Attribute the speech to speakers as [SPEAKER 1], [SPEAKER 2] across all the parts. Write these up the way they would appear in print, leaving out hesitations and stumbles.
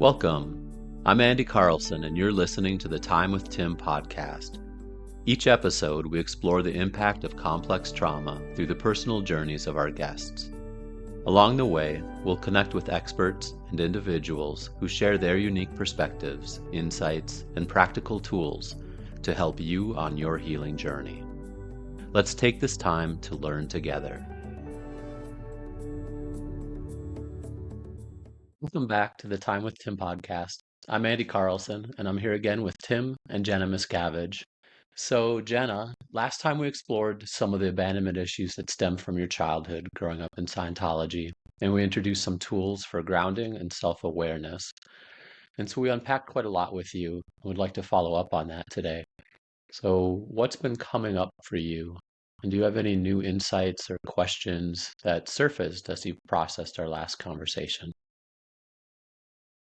[SPEAKER 1] Welcome. I'm Andy Carlson, and you're listening to the Time with Tim podcast. Each episode, we explore the impact of complex trauma through the personal journeys of our guests. Along the way, we'll connect with experts and individuals who share their unique perspectives, insights, and practical tools to help you on your healing journey. Let's take this time to learn together. Welcome back to the Time with Tim podcast. I'm Andy Carlson, and I'm here again with Tim and Jenna Miscavige. So, Jenna, last time we explored some of the abandonment issues that stem from your childhood growing up in Scientology, and we introduced some tools for grounding and self-awareness. And so we unpacked quite a lot with you, and would like to follow up on that today. So, what's been coming up for you? And do you have any new insights or questions that surfaced as you processed our last conversation?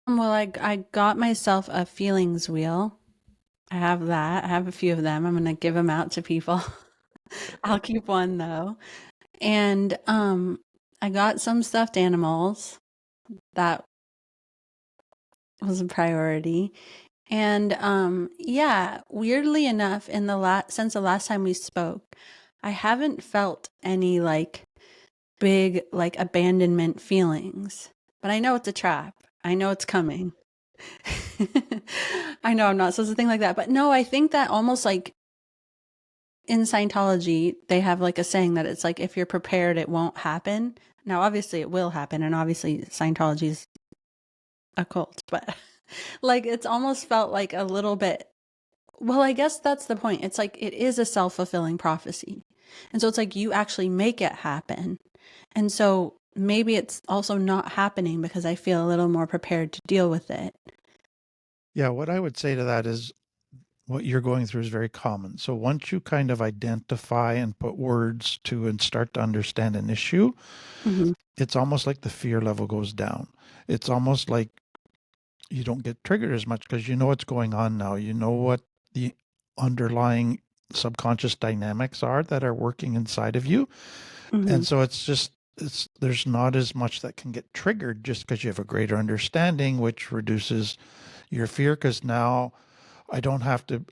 [SPEAKER 2] Well, I got myself a feelings wheel. I have that. I have a few of them. I'm going to give them out to people. I'll keep one though. And I got some stuffed animals. That was a priority. And yeah, weirdly enough, in the since the last time we spoke, I haven't felt any big abandonment feelings. But I know it's a trap. I know it's coming. I know I'm not supposed to think like that, but no, I think that almost like in Scientology, they have like a saying that it's like, if you're prepared, it won't happen. Now, obviously it will happen. And obviously Scientology is a cult, but like, it's almost felt like a little bit, well, I guess that's the point. It's like, it is a self-fulfilling prophecy. And so it's like, you actually make it happen. And so maybe it's also not happening because I feel a little more prepared to deal with it.
[SPEAKER 3] Yeah, what I would say to that is what you're going through is very common. So once you kind of identify and put words to and start to understand an issue, it's almost like the fear level goes down. It's almost like you don't get triggered as much because you know what's going on now. You know what the underlying subconscious dynamics are that are working inside of you. And so there's not as much that can get triggered just because you have a greater understanding, which reduces your fear, because now I don't have to,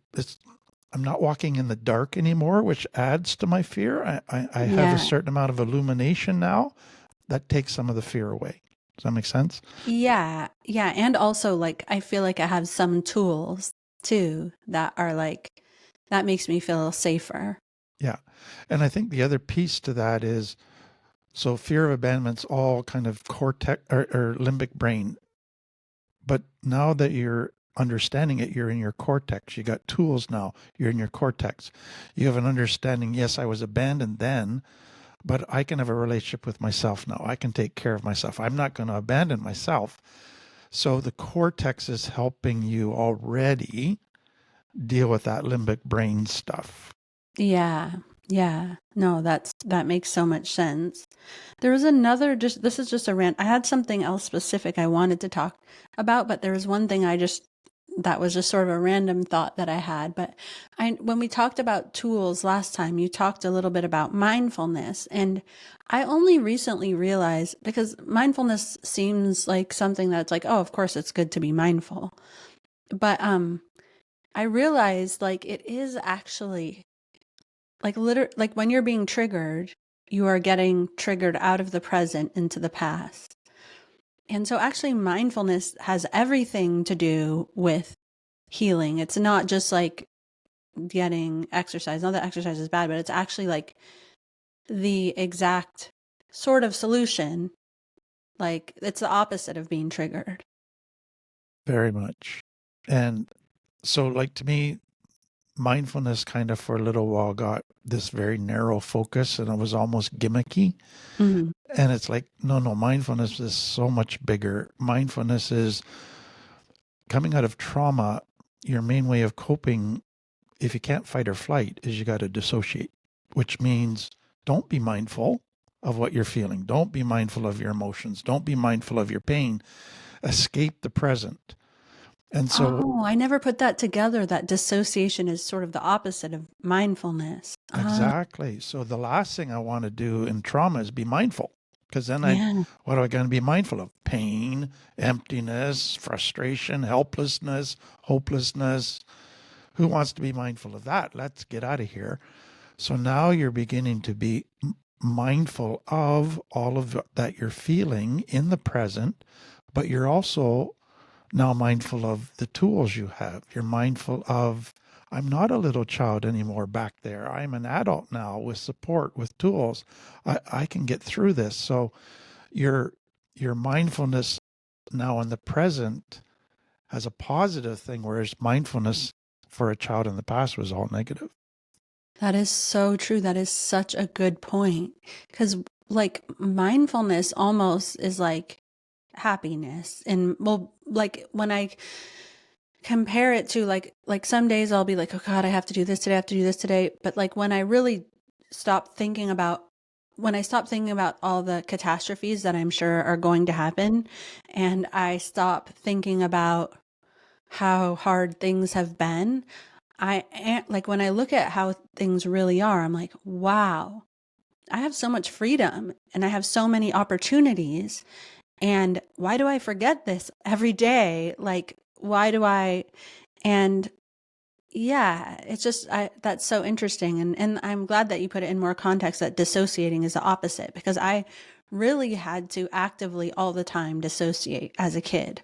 [SPEAKER 3] I'm not walking in the dark anymore, which adds to my fear. I have a certain amount of illumination now that takes some of the fear away. Does that make sense?
[SPEAKER 2] Yeah. Yeah. And also I feel like I have some tools too that are that makes me feel safer.
[SPEAKER 3] Yeah. And I think the other piece to that is, so fear of abandonment's all kind of cortex or limbic brain. But now that you're understanding it, you're in your cortex. You got tools now. You're in your cortex. You have an understanding, yes, I was abandoned then, but I can have a relationship with myself now. I can take care of myself. I'm not going to abandon myself. So the cortex is helping you already deal with that limbic brain stuff.
[SPEAKER 2] Yeah. Yeah. No, that makes so much sense. There was another, this is just a rant. I had something else specific I wanted to talk about, but there was one thing that was just sort of a random thought that I had. But when we talked about tools last time, you talked a little bit about mindfulness. And I only recently realized, because mindfulness seems like something that's like, oh, of course it's good to be mindful. But I realized it is actually when you're being triggered, you are getting triggered out of the present into the past. And so actually mindfulness has everything to do with healing. It's not just getting exercise. Not that exercise is bad, but it's actually the exact sort of solution. It's the opposite of being triggered.
[SPEAKER 3] Very much. And so to me, mindfulness kind of for a little while got this very narrow focus, and it was almost gimmicky. And it's like, no, mindfulness is so much bigger. Mindfulness is coming out of trauma. Your main way of coping, if you can't fight or flight, is you got to dissociate, which means don't be mindful of what you're feeling. Don't be mindful of your emotions. Don't be mindful of your pain. Escape the present. And so,
[SPEAKER 2] I never put that together, that dissociation is sort of the opposite of mindfulness.
[SPEAKER 3] Exactly. So the last thing I want to do in trauma is be mindful. Because then
[SPEAKER 2] Yeah.
[SPEAKER 3] what am I going to be mindful of? Pain, emptiness, frustration, helplessness, hopelessness. Who wants to be mindful of that? Let's get out of here. So now you're beginning to be mindful of all of that you're feeling in the present, but you're also now mindful of the tools you have. You're mindful of, I'm not a little child anymore back there. I'm an adult now with support, with tools. I can get through this. So your mindfulness now in the present has a positive thing, whereas mindfulness for a child in the past was all negative.
[SPEAKER 2] That is so true. That is such a good point. Because, like, mindfulness almost is like happiness. And, well, like, when I compare it to, like some days I'll be like, oh God, I have to do this today, I have to do this today. But, like, when I really stop thinking about, when I stop thinking about all the catastrophes that I'm sure are going to happen, and I stop thinking about how hard things have been, like when I look at how things really are, I'm like, wow, I have so much freedom and I have so many opportunities. And why do I forget this every day? Like, why do I? And yeah, it's just, that's so interesting. And I'm glad that you put it in more context that dissociating is the opposite, because I really had to actively all the time dissociate as a kid.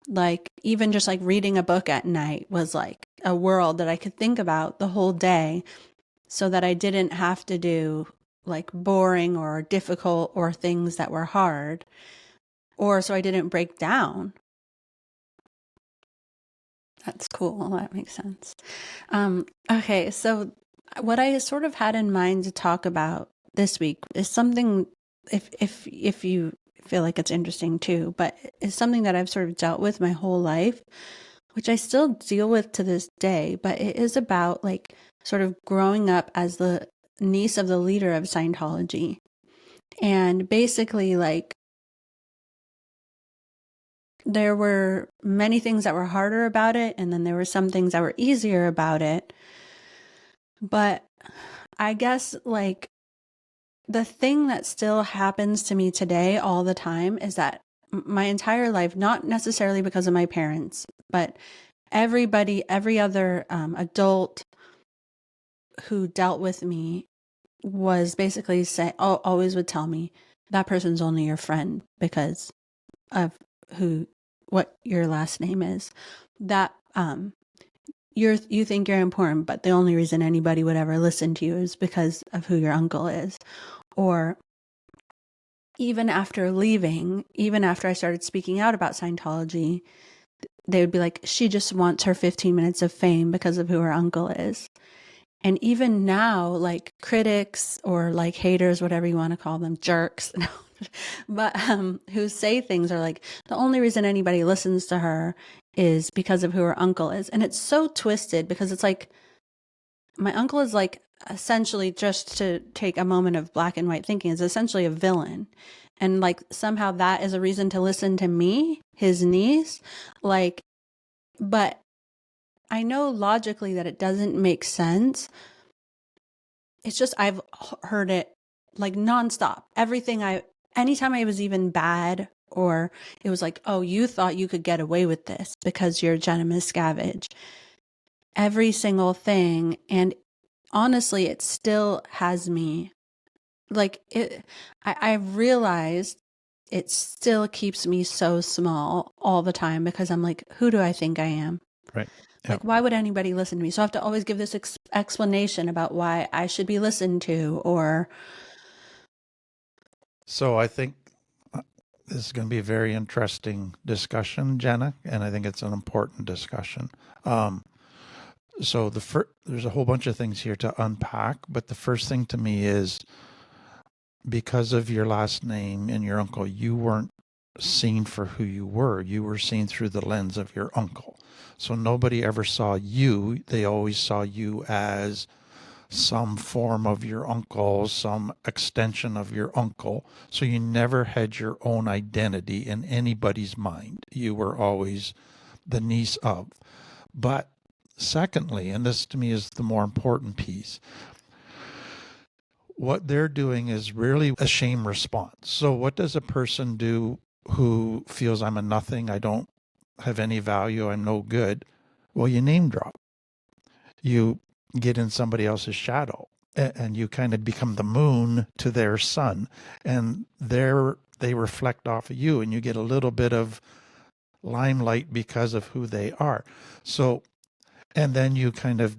[SPEAKER 2] Like, even just like reading a book at night was like a world that I could think about the whole day, so that I didn't have to do like boring or difficult or things that were hard, or so I didn't break down. That's cool. That makes sense. Okay, so what I sort of had in mind to talk about this week is something, if you feel like it's interesting too, but it's something that I've sort of dealt with my whole life, which I still deal with to this day, but it is about like sort of growing up as the niece of the leader of Scientology. And basically, like, there were many things that were harder about it, and then there were some things that were easier about it. But I guess, like, the thing that still happens to me today all the time is that my entire life, not necessarily because of my parents, but everybody, every other adult who dealt with me was basically always would tell me that person's only your friend because of what your last name is. That you think you're important, but the only reason anybody would ever listen to you is because of who your uncle is. Or even after leaving, even after I started speaking out about Scientology, they would be like, she just wants her 15 minutes of fame because of who her uncle is. And even now, like, critics or like haters, whatever you want to call them, jerks, but who say things are like, the only reason anybody listens to her is because of who her uncle is. And it's so twisted, because it's like, my uncle is like, essentially, just to take a moment of black and white thinking, is essentially a villain. And like, somehow that is a reason to listen to me, his niece. Like, but I know logically that it doesn't make sense. It's just, I've heard it like nonstop. Anytime I was even bad, or it was like, oh, you thought you could get away with this because you're Jenna Miscavige. Every single thing. And honestly, it still has me like it. I realized it still keeps me so small all the time, because I'm like, who do I think I am?
[SPEAKER 3] Right.
[SPEAKER 2] Like, why would anybody listen to me? So I have to always give this explanation about why I should be listened to, or.
[SPEAKER 3] So I think this is going to be a very interesting discussion, Jenna, and I think it's an important discussion. So there's a whole bunch of things here to unpack, but the first thing to me is, because of your last name and your uncle, you weren't seen for who you were. You were seen through the lens of your uncle. So nobody ever saw you. They always saw you as some form of your uncle, some extension of your uncle. So you never had your own identity in anybody's mind. You were always the niece of. But secondly, and this to me is the more important piece, what they're doing is really a shame response. So what does a person do who feels I'm a nothing, I don't have any value, I'm no good? Well, you name drop. You get in somebody else's shadow and you kind of become the moon to their sun, and they reflect off of you, and you get a little bit of limelight because of who they are. So, and then you kind of,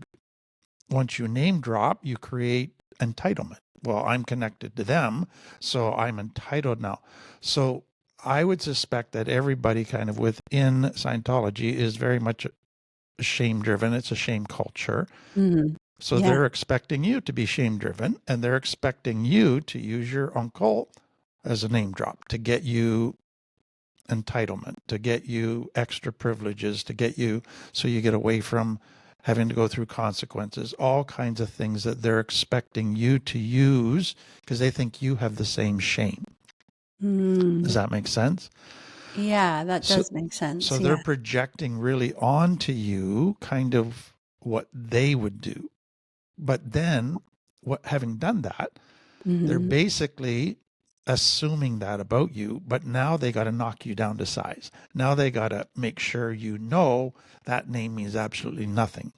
[SPEAKER 3] once you name drop, you create entitlement. Well, I'm connected to them, so I'm entitled now. So I would suspect that everybody kind of within Scientology is very much shame driven. It's a shame culture.
[SPEAKER 2] Mm-hmm.
[SPEAKER 3] So
[SPEAKER 2] Yeah.
[SPEAKER 3] they're expecting you to be shame driven, and they're expecting you to use your uncle as a name drop to get you entitlement, to get you extra privileges, to get you so you get away from having to go through consequences, all kinds of things that they're expecting you to use because they think you have the same shame. Does that make sense?
[SPEAKER 2] Yeah, that does make sense.
[SPEAKER 3] So they're projecting really onto you kind of what they would do. But then, having done that, they're basically assuming that about you, but now they got to knock you down to size. Now they got to make sure you know that name means absolutely nothing.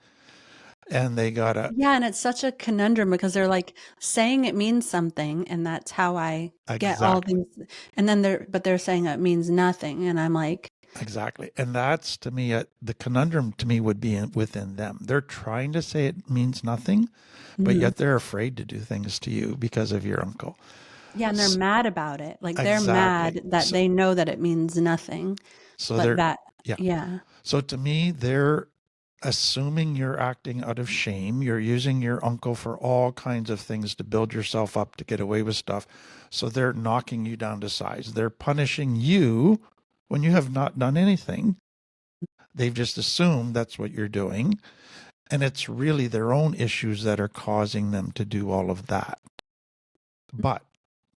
[SPEAKER 3] And they got to...
[SPEAKER 2] Yeah, and it's such a conundrum because they're like saying it means something, and that's how I get all these. And then they're saying it means nothing, and I'm like,
[SPEAKER 3] exactly. And that's, to me, the conundrum to me would be within them. They're trying to say it means nothing, but yet they're afraid to do things to you because of your uncle.
[SPEAKER 2] yeah, and they're mad about it. Like they're mad that they know that it means nothing.
[SPEAKER 3] So
[SPEAKER 2] but
[SPEAKER 3] yeah. So to me, they're assuming you're acting out of shame. You're using your uncle for all kinds of things to build yourself up, to get away with stuff. So they're knocking you down to size. They're punishing you when you have not done anything. They've just assumed that's what you're doing. And it's really their own issues that are causing them to do all of that. But,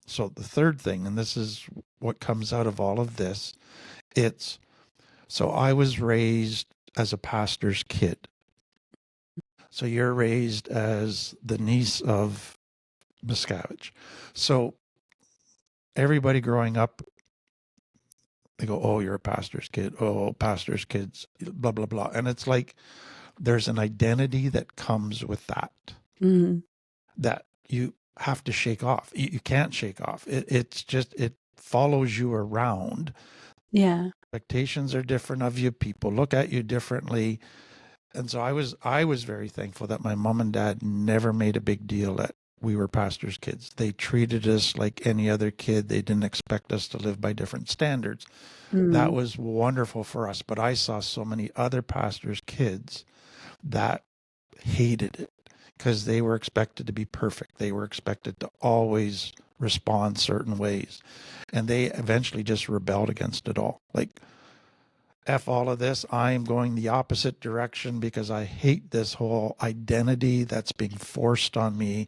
[SPEAKER 3] so the third thing, and this is what comes out of all of this, so I was raised as a pastor's kid. So you're raised as the niece of Miscavige. So everybody growing up, they go, oh, you're a pastor's kid. Oh, pastor's kids, blah, blah, blah. And it's like there's an identity that comes with that, that you have to shake off. You can't shake off. It's just, it follows you around.
[SPEAKER 2] Yeah.
[SPEAKER 3] Expectations are different of you. People look at you differently. And so I was very thankful that my mom and dad never made a big deal that we were pastors' kids. They treated us like any other kid. They didn't expect us to live by different standards. That was wonderful for us. But I saw so many other pastors' kids that hated it because they were expected to be perfect. They were expected to always respond certain ways. And they eventually just rebelled against it all. Like, F all of this, I'm going the opposite direction because I hate this whole identity that's being forced on me.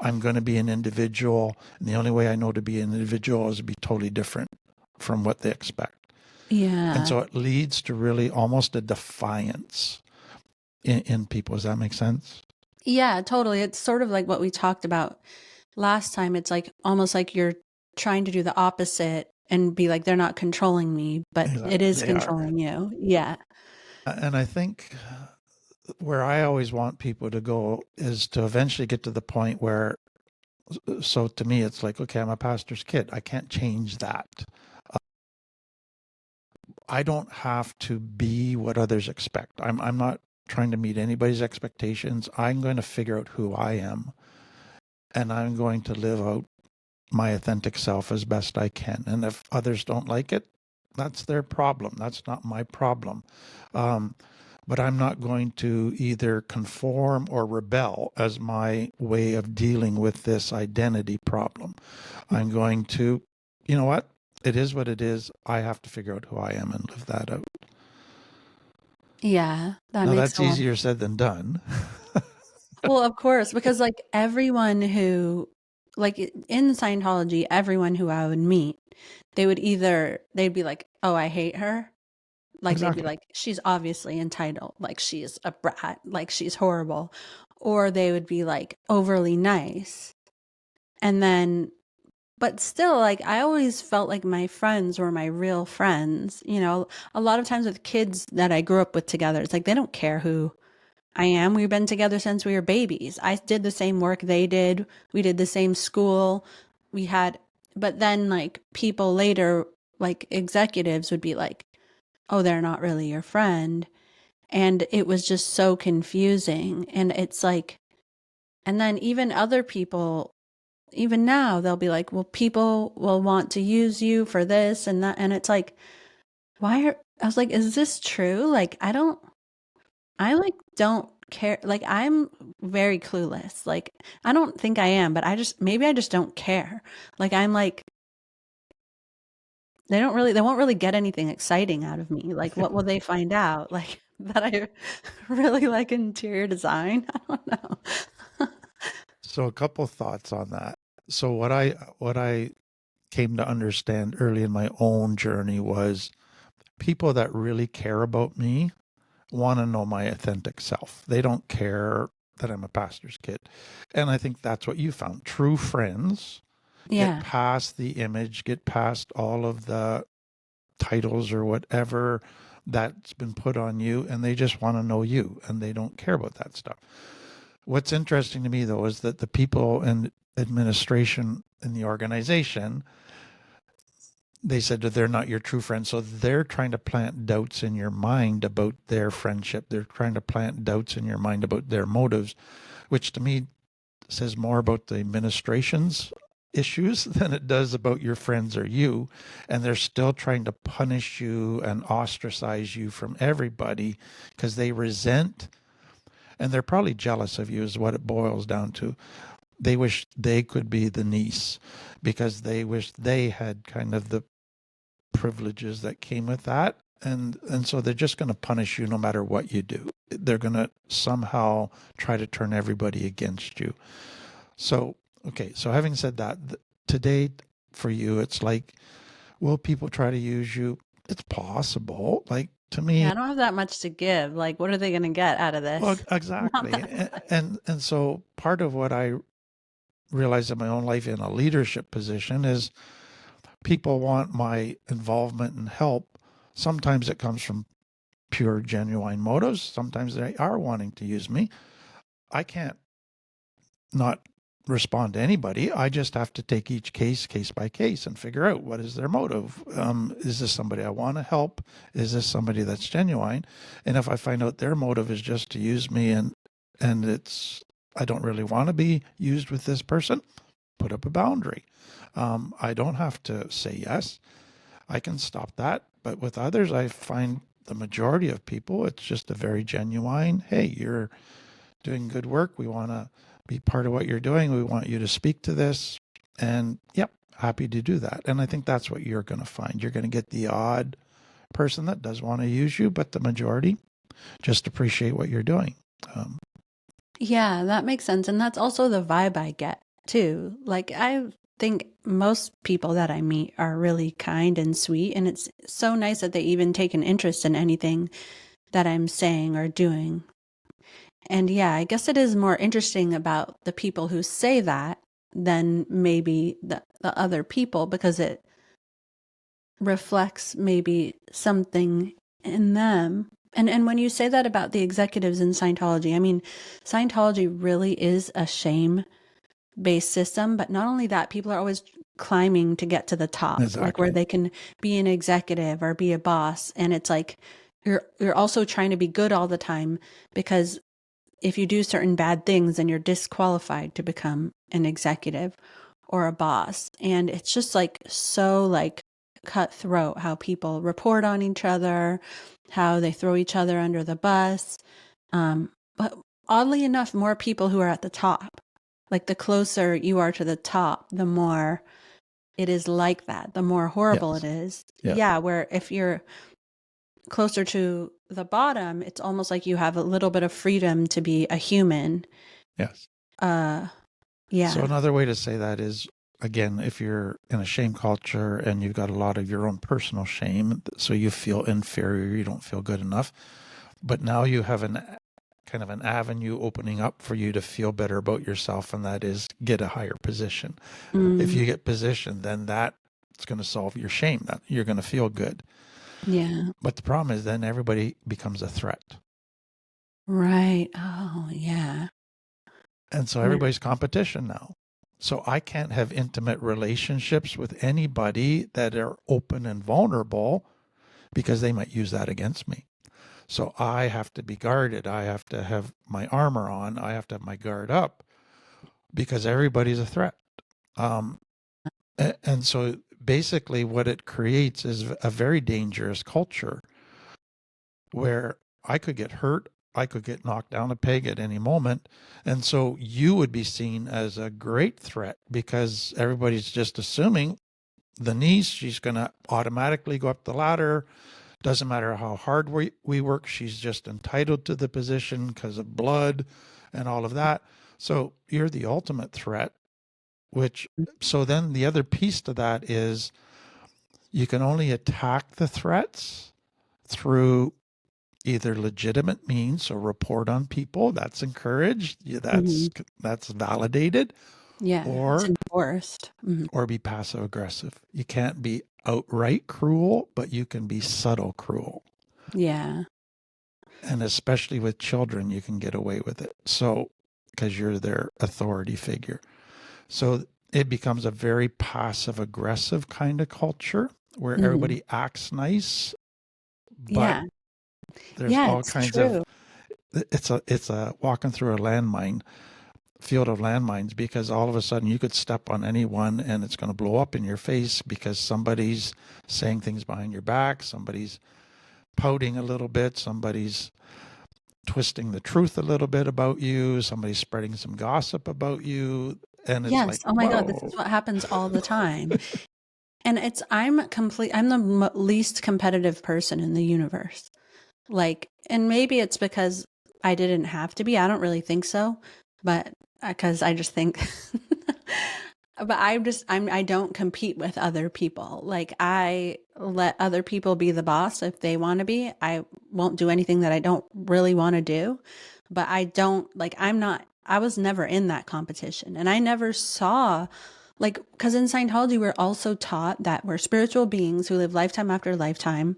[SPEAKER 3] I'm going to be an individual, and the only way I know to be an individual is to be totally different from what they expect.
[SPEAKER 2] Yeah.
[SPEAKER 3] And so it leads to really almost a defiance in people. Does that make sense?
[SPEAKER 2] Yeah, totally. It's sort of like what we talked about last time. It's like almost like you're trying to do the opposite and be like, they're not controlling me, but it is controlling you. Yeah.
[SPEAKER 3] And I think where I always want people to go is to eventually get to the point where, so to me, it's like, okay, I'm a pastor's kid. I can't change that. I don't have to be what others expect. I'm not trying to meet anybody's expectations. I'm going to figure out who I am, and I'm going to live out my authentic self as best I can. And if others don't like it, that's their problem. That's not my problem. But I'm not going to either conform or rebel as my way of dealing with this identity problem. I'm going to, you know what? It is what it is. I have to figure out who I am and live that out.
[SPEAKER 2] Yeah.
[SPEAKER 3] That's easier said than done.
[SPEAKER 2] Well, of course, because like everyone who, like in Scientology, everyone who I would meet, they'd be like, oh, I hate her. Like they'd be like, she's obviously entitled, like she's a brat, like she's horrible. Or they would be like overly nice. And then, but still, like, I always felt like my friends were my real friends. You know, a lot of times with kids that I grew up with together, it's like they don't care who I am. We've been together since we were babies. I did the same work they did. We did the same school. We had, but then like people later, like executives would be like, oh, they're not really your friend. And it was just so confusing. And it's like, and then even other people, even now, they'll be like, well, people will want to use you for this and that. And it's like, I was like, is this true? Like, I like don't care. Like, I'm very clueless. Like, I don't think I am, but maybe I just don't care. Like, I'm like, they won't really get anything exciting out of me. Like, what will they find out? Like, that I really like interior design? I don't know.
[SPEAKER 3] So a couple thoughts on that. So what I came to understand early in my own journey was people that really care about me want to know my authentic self. They don't care that I'm a pastor's kid. And I think that's what you found. True friends get
[SPEAKER 2] Yeah.
[SPEAKER 3] past the image, get past all of the titles or whatever that's been put on you, and they just want to know you and they don't care about that stuff. What's interesting to me though is that the people in administration in the organization, they said that they're not your true friends. So they're trying to plant doubts in your mind about their friendship. They're trying to plant doubts in your mind about their motives, which to me says more about the administration's issues than it does about your friends or you. And they're still trying to punish you and ostracize you from everybody because they resent, and they're probably jealous of you is what it boils down to. They wish they could be the niece because they wish they had kind of the privileges that came with that. And so they're just going to punish you no matter what you do. They're going to somehow try to turn everybody against you. So, okay, so having said that, today for you, it's like, will people try to use you? It's possible. Like, to me,
[SPEAKER 2] Yeah, I don't have that much to give. Like, what are they going to get out of this?
[SPEAKER 3] well,
[SPEAKER 2] Not
[SPEAKER 3] exactly.
[SPEAKER 2] that
[SPEAKER 3] And so part of what I realized in my own life in a leadership position is people want my involvement and help. Sometimes it comes from pure, genuine motives. Sometimes they are wanting to use me. I can't not respond to anybody. I just have to take each case by case and figure out what is their motive. Is this somebody I want to help? Is this somebody that's genuine? And if I find out their motive is just to use me and it's, I don't really want to be used with this person, put up a boundary. I don't have to say yes. I can stop that. But with others, I find the majority of people, it's just a very genuine, hey, you're doing good work. We want to be part of what you're doing. We want you to speak to this. And yep, happy to do that. And I think that's what you're going to find. You're going to get the odd person that does want to use you, but the majority just appreciate what you're doing.
[SPEAKER 2] Yeah, that makes sense. And that's also the vibe I get too. Like, I think most people that I meet are really kind and sweet. And it's so nice that they even take an interest in anything that I'm saying or doing. And yeah, I guess it is more interesting about the people who say that than maybe the other people, because it reflects maybe something in them. And when you say that about the executives in Scientology, I mean, Scientology really is a shame-based system, but not only that, people are always climbing to get to the top,
[SPEAKER 3] Exactly.
[SPEAKER 2] like where they can be an executive or be a boss. And it's like you're also trying to be good all the time, because if you do certain bad things, then you're disqualified to become an executive or a boss. And it's just like so like cutthroat how people report on each other, how they throw each other under the bus. But oddly enough, more people who are at the top, like the closer you are to the top, the more it is like that, the more horrible
[SPEAKER 3] Yes.
[SPEAKER 2] it is.
[SPEAKER 3] Yeah.
[SPEAKER 2] Yeah, where if you're closer to the bottom, it's almost like you have a little bit of freedom to be a human.
[SPEAKER 3] Yes.
[SPEAKER 2] Yeah.
[SPEAKER 3] So another way to say that is, again, if you're in a shame culture and you've got a lot of your own personal shame, so you feel inferior, you don't feel good enough, but now you have an kind of an avenue opening up for you to feel better about yourself, and that is get a higher position. If you get positioned, then that's going to solve your shame. That you're going to feel good.
[SPEAKER 2] Yeah.
[SPEAKER 3] But the problem is then everybody becomes a threat.
[SPEAKER 2] Right. Oh, yeah.
[SPEAKER 3] And so
[SPEAKER 2] Yeah.
[SPEAKER 3] everybody's competition now. So I can't have intimate relationships with anybody that are open and vulnerable because they might use that against me. So I have to be guarded. I have to have my armor on. I have to have my guard up because everybody's a threat. And so basically what it creates is a very dangerous culture where I could get hurt. I could get knocked down a peg at any moment. And so you would be seen as a great threat because everybody's just assuming the niece, she's going to automatically go up the ladder. Doesn't matter how hard we work. She's just entitled to the position because of blood and all of that. So you're the ultimate threat, so then the other piece to that is you can only attack the threats through either legitimate means, so report on people, that's encouraged, that's validated.
[SPEAKER 2] Yeah. It's enforced.
[SPEAKER 3] Or be passive aggressive. You can't be outright cruel, but you can be subtle cruel.
[SPEAKER 2] Yeah.
[SPEAKER 3] And especially with children, you can get away with it. So, because you're their authority figure. So it becomes a very passive aggressive kind of culture where everybody acts nice, but there's all kinds of, it's a walking through a field of landmines, because all of a sudden you could step on anyone and it's going to blow up in your face because somebody's saying things behind your back, somebody's pouting a little bit, somebody's twisting the truth a little bit about you, somebody's spreading some gossip about you. And it's like,
[SPEAKER 2] oh my God, this is what happens all the time. And I'm the least competitive person in the universe. Like, and maybe it's because I didn't have to be. I don't really think so, but because I just think, but I don't compete with other people. Like, I let other people be the boss if they want to be. I won't do anything that I don't really want to do, but I was never in that competition. And I never saw, like, because in Scientology, we're also taught that we're spiritual beings who live lifetime after lifetime.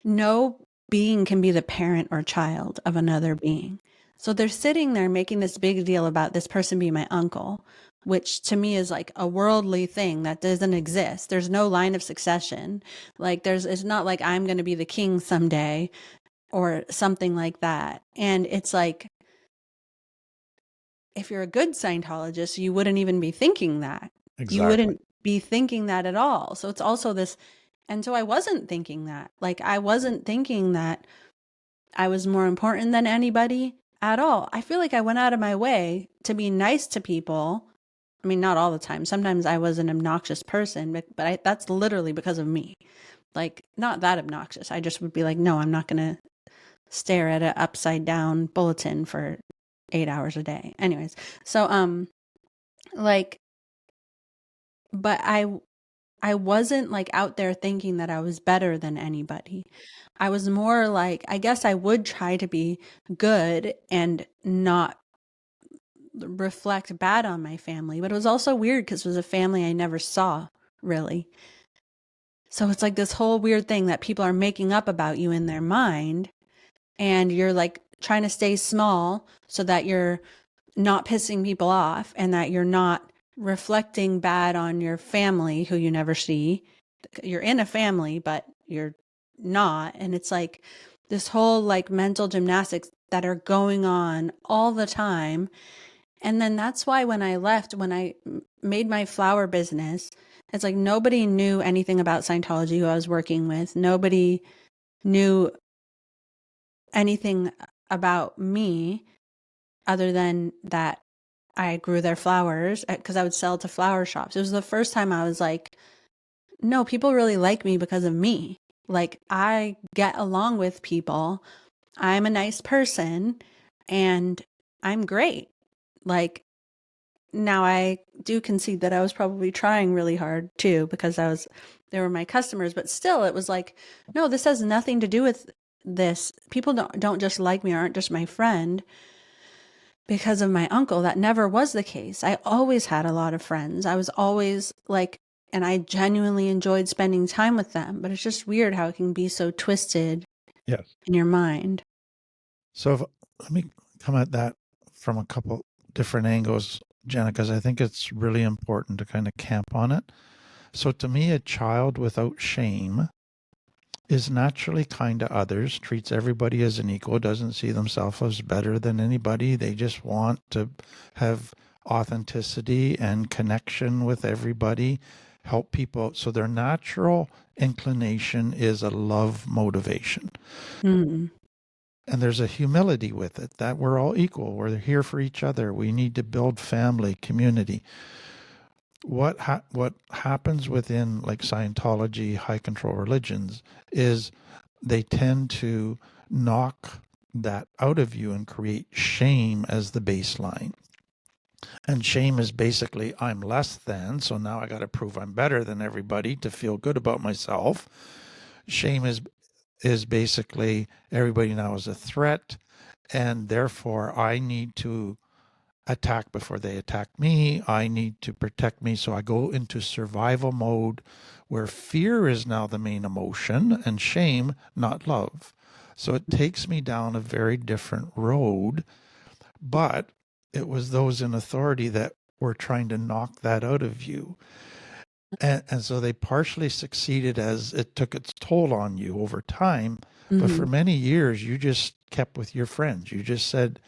[SPEAKER 2] No being can be the parent or child of another being. So they're sitting there making this big deal about this person being my uncle, which to me is like a worldly thing that doesn't exist. There's no line of succession. Like, it's not like I'm going to be the king someday or something like that. And it's like, if you're a good Scientologist, you wouldn't even be thinking that.
[SPEAKER 3] Exactly.
[SPEAKER 2] You wouldn't be thinking that at all. So it's also this, and so I wasn't thinking that. Like, I wasn't thinking that I was more important than anybody at all. I feel like I went out of my way to be nice to people. I mean, not all the time. Sometimes I was an obnoxious person, but that's literally because of me. Like, not that obnoxious. I just would be like, no, I'm not going to stare at an upside down bulletin for 8 hours a day. Anyways, so like, but I wasn't like out there thinking that I was better than anybody. I was more like, I guess I would try to be good and not reflect bad on my family, but it was also weird because it was a family I never saw, really. So it's like this whole weird thing that people are making up about you in their mind, and you're like trying to stay small so that you're not pissing people off and that you're not reflecting bad on your family who you never see. You're in a family, but you're not. And it's like this whole like mental gymnastics that are going on all the time. And then that's why when I left, when I made my flower business, it's like nobody knew anything about Scientology who I was working with. Nobody knew anything about me other than that I grew their flowers because I would sell to flower shops. It was the first time I was like, no, people really like me because of me. Like, I get along with people. I'm a nice person and I'm great. Like, now I do concede that I was probably trying really hard too because they were my customers, but still it was like, no, this has nothing to do with this, people don't just like me or aren't just my friend because of my uncle. That never was the case. I always had a lot of friends. I was always like, and I genuinely enjoyed spending time with them, but it's just weird how it can be so twisted
[SPEAKER 3] Yes.
[SPEAKER 2] in your mind.
[SPEAKER 3] So let me come at that from a couple different angles, Jenna, because I think it's really important to kind of camp on it. So to me, a child without shame is naturally kind to others, treats everybody as an equal, doesn't see themselves as better than anybody. They just want to have authenticity and connection with everybody, help people. So their natural inclination is a love motivation.
[SPEAKER 2] Mm.
[SPEAKER 3] And there's a humility with it, that we're all equal. We're here for each other. We need to build family, community. What happens within like Scientology, high control religions, is they tend to knock that out of you and create shame as the baseline. And shame is basically, I'm less than, so now I got to prove I'm better than everybody to feel good about myself. Shame is basically, everybody now is a threat, and therefore I need to attack before they attack me. I need to protect me. So I go into survival mode where fear is now the main emotion and shame, not love. So it takes me down a very different road. But it was those in authority that were trying to knock that out of you. And so they partially succeeded as it took its toll on you over time. But for many years, you just kept with your friends. You just said,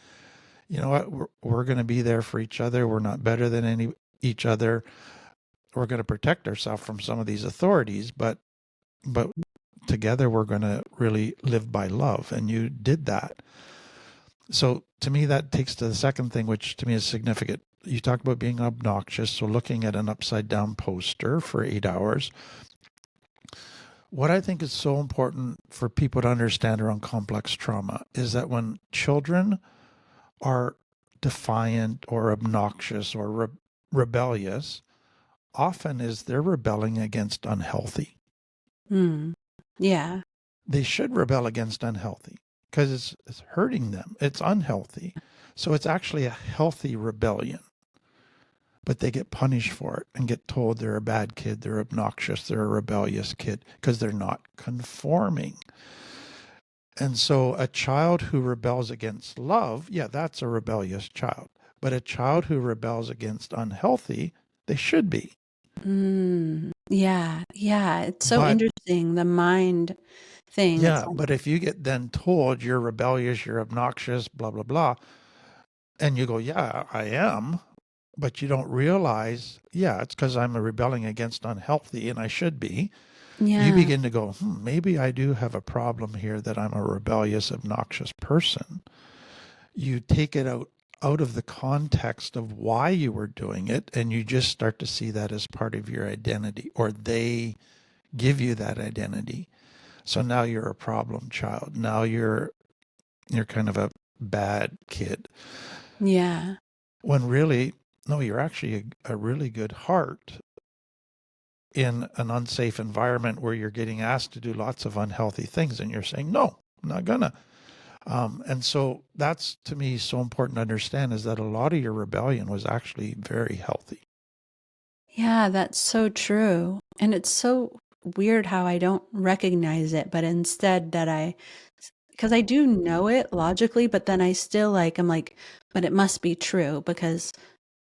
[SPEAKER 3] you know what, we're going to be there for each other. We're not better than each other. We're going to protect ourselves from some of these authorities, but together we're going to really live by love. And you did that. So to me, that takes to the second thing, which to me is significant. You talk about being obnoxious. So looking at an upside down poster for 8 hours. What I think is so important for people to understand around complex trauma is that when children are defiant or obnoxious or rebellious, often is they're rebelling against unhealthy.
[SPEAKER 2] Yeah.
[SPEAKER 3] They should rebel against unhealthy because it's hurting them. It's unhealthy. So it's actually a healthy rebellion. But they get punished for it and get told they're a bad kid, they're obnoxious, they're a rebellious kid because they're not conforming. And so a child who rebels against love, yeah, that's a rebellious child. But a child who rebels against unhealthy, they should be.
[SPEAKER 2] Yeah. Yeah. It's so interesting, the mind thing.
[SPEAKER 3] Yeah, but if you get then told you're rebellious, you're obnoxious, blah, blah, blah, and you go, yeah, I am, but you don't realize, yeah, it's because I'm rebelling against unhealthy and I should be.
[SPEAKER 2] Yeah.
[SPEAKER 3] You begin to go, maybe I do have a problem here that I'm a rebellious, obnoxious person. You take it out of the context of why you were doing it, and you just start to see that as part of your identity, or they give you that identity. So now you're a problem child. Now you're kind of a bad kid.
[SPEAKER 2] Yeah.
[SPEAKER 3] When really, no, you're actually a really good heart in an unsafe environment where you're getting asked to do lots of unhealthy things and you're saying, no, I'm not gonna. And so that's, to me, so important to understand, is that a lot of your rebellion was actually very healthy.
[SPEAKER 2] Yeah, that's so true. And it's so weird how I don't recognize it, but instead because I do know it logically, but then I still I'm like, but it must be true because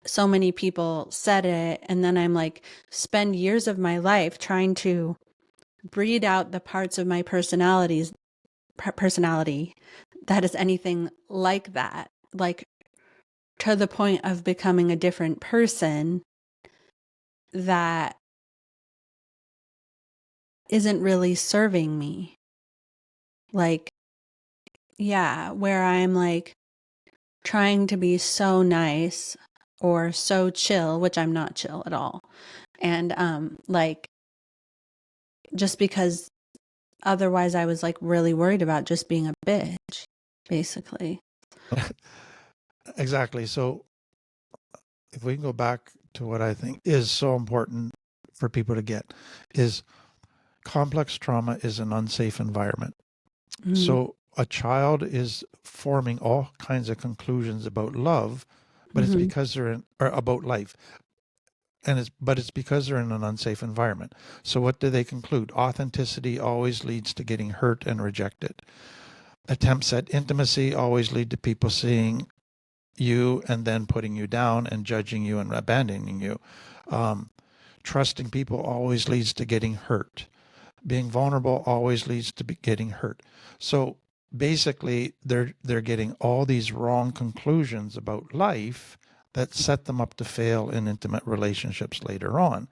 [SPEAKER 2] so many people said it. And then I'm like, spend years of my life trying to breed out the parts of my personality that is anything like that, like to the point of becoming a different person that isn't really serving me. Like, yeah, where I'm like trying to be so nice or so chill, which I'm not chill at all. And like just because otherwise I was like really worried about just being a bitch, basically.
[SPEAKER 3] Exactly. So if we can go back to what I think is so important for people to get, is complex trauma is an unsafe environment. So a child is forming all kinds of conclusions about love, but it's
[SPEAKER 2] Mm-hmm.
[SPEAKER 3] because they're in, or about life, but it's because they're in an unsafe environment. So what do they conclude? Authenticity always leads to getting hurt and rejected. Attempts at intimacy always lead to people seeing you and then putting you down and judging you and abandoning you. Trusting people always leads to getting hurt. Being vulnerable always leads to getting hurt. So basically, they're getting all these wrong conclusions about life that set them up to fail in intimate relationships later on.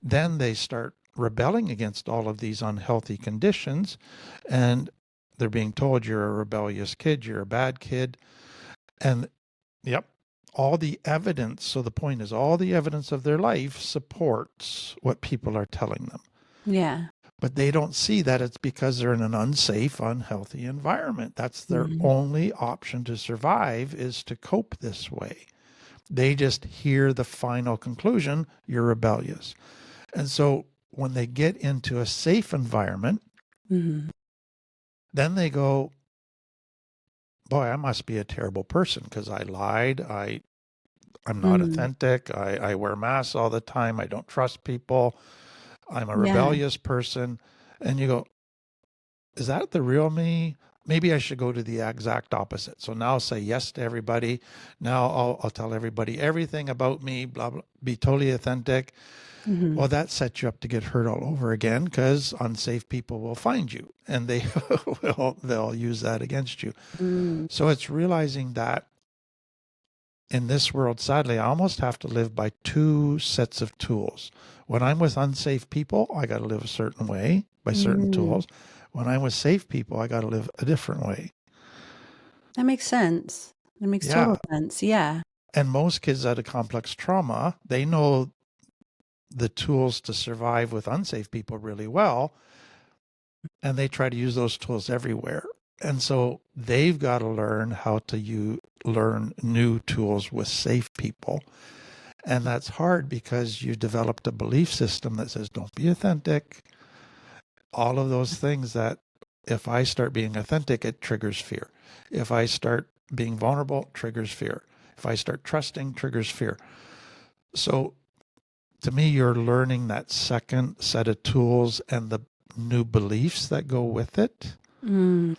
[SPEAKER 3] Then they start rebelling against all of these unhealthy conditions, and they're being told you're a rebellious kid, you're a bad kid. And yep, all the evidence. So the point is, all the evidence of their life supports what people are telling them.
[SPEAKER 2] Yeah.
[SPEAKER 3] But they don't see that it's because they're in an unsafe, unhealthy environment. That's their only option to survive, is to cope this way. They just hear the final conclusion, you're rebellious. And so when they get into a safe environment, then they go, boy, I must be a terrible person because I lied. I'm not authentic. I wear masks all the time. I don't trust people. I'm a rebellious person. And you go, is that the real me? Maybe I should go to the exact opposite. So now I'll say yes to everybody. Now I'll tell everybody everything about me, blah, blah, be totally authentic. Well, that sets you up to get hurt all over again, because unsafe people will find you and they'll use that against you. So it's realizing that in this world, sadly, I almost have to live by two sets of tools. When I'm with unsafe people, I got to live a certain way by certain tools. When I'm with safe people, I got to live a different way.
[SPEAKER 2] That makes sense. That makes total sense. Yeah.
[SPEAKER 3] And most kids that have complex trauma, they know the tools to survive with unsafe people really well, and they try to use those tools everywhere. And so they've got to learn how to learn new tools with safe people. And that's hard because you've developed a belief system that says, don't be authentic. All of those things that if I start being authentic, it triggers fear. If I start being vulnerable, triggers fear. If I start trusting, triggers fear. So to me, you're learning that second set of tools and the new beliefs that go with it. And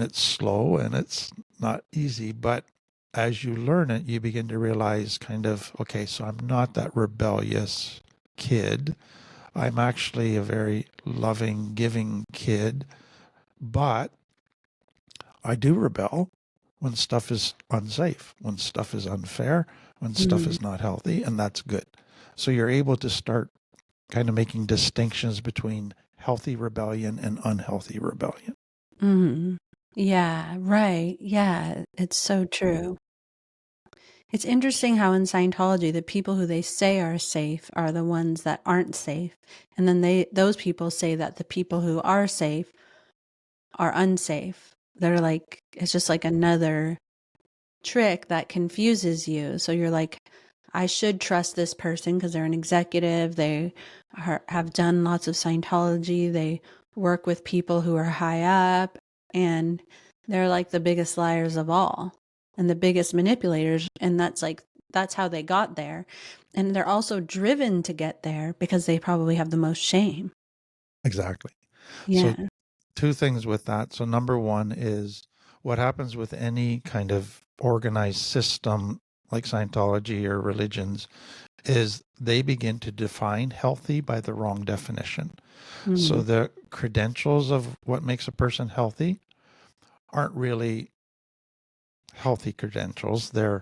[SPEAKER 3] it's slow and it's not easy, but as you learn it, you begin to realize kind of, okay, so I'm not that rebellious kid. I'm actually a very loving, giving kid, but I do rebel when stuff is unsafe, when stuff is unfair, when stuff is not healthy, and that's good. So you're able to start kind of making distinctions between healthy rebellion and unhealthy rebellion.
[SPEAKER 2] Yeah, right. Yeah, it's so true. It's interesting how in Scientology, the people who they say are safe are the ones that aren't safe. And then those people say that the people who are safe are unsafe. They're like, it's just like another trick that confuses you. So you're like, I should trust this person because they're an executive. They have done lots of Scientology. They work with people who are high up, and they're like the biggest liars of all and the biggest manipulators. And that's how they got there. And they're also driven to get there because they probably have the most shame.
[SPEAKER 3] Exactly.
[SPEAKER 2] Yeah.
[SPEAKER 3] So two things with that. So number one is what happens with any kind of organized system like Scientology or religions is they begin to define healthy by the wrong definition. So the credentials of what makes a person healthy aren't really healthy credentials. They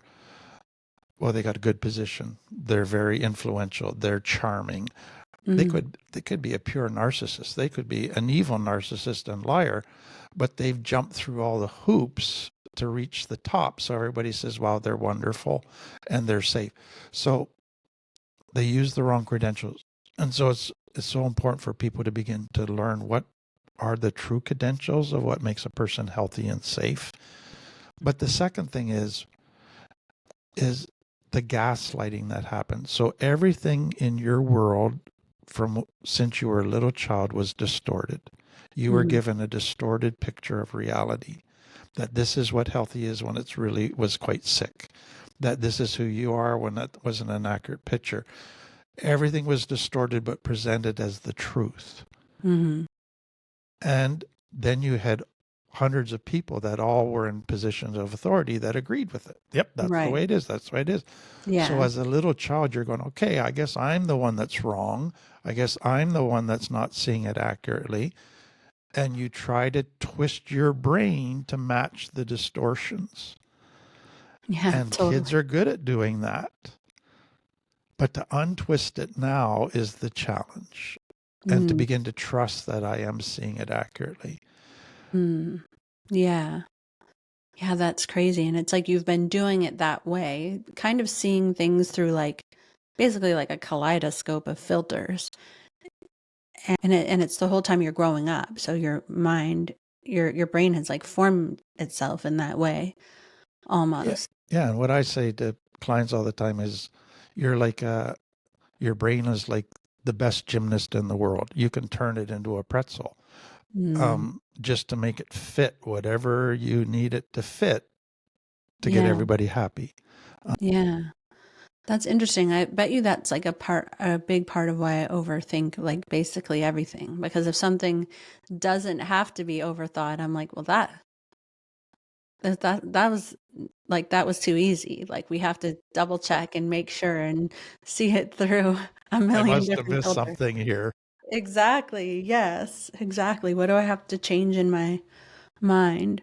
[SPEAKER 3] got a good position. They're very influential. They're charming. They could be a pure narcissist. They could be an evil narcissist and liar, but they've jumped through all the hoops to reach the top. So everybody says, wow, they're wonderful and they're safe. So they use the wrong credentials. And so it's so important for people to begin to learn what are the true credentials of what makes a person healthy and safe. But the second thing is the gaslighting that happens. So everything in your world from since you were a little child was distorted. You were given a distorted picture of reality, that this is what healthy is when it's really was quite sick, that this is who you are when that wasn't an accurate picture. Everything was distorted but presented as the truth.
[SPEAKER 2] Mm-hmm.
[SPEAKER 3] And then you had hundreds of people that all were in positions of authority that agreed with it. Yep, that's the way it is. That's the way it is.
[SPEAKER 2] Yeah.
[SPEAKER 3] So as a little child, you're going, okay, I guess I'm the one that's wrong. I guess I'm the one that's not seeing it accurately. And you try to twist your brain to match the distortions.
[SPEAKER 2] Yeah,
[SPEAKER 3] and kids are good at doing that. But to untwist it now is the challenge. And to begin to trust that I am seeing it accurately.
[SPEAKER 2] Yeah. Yeah, that's crazy. And it's like you've been doing it that way, kind of seeing things through like basically like a kaleidoscope of filters. And it's the whole time you're growing up. So your mind, your brain has like formed itself in that way almost.
[SPEAKER 3] Yeah. And what I say to clients all the time is you're like your brain is like the best gymnast in the world. You can turn it into a pretzel. Just to make it fit whatever you need it to fit to get everybody happy.
[SPEAKER 2] Yeah. That's interesting. I bet you that's like a big part of why I overthink like basically everything. Because if something doesn't have to be overthought, I'm like, well, that was like, that was too easy. Like we have to double check and make sure and see it through a million
[SPEAKER 3] I must have
[SPEAKER 2] different
[SPEAKER 3] missed
[SPEAKER 2] filters.
[SPEAKER 3] something here.
[SPEAKER 2] Exactly. Yes, exactly. What do I have to change in my mind?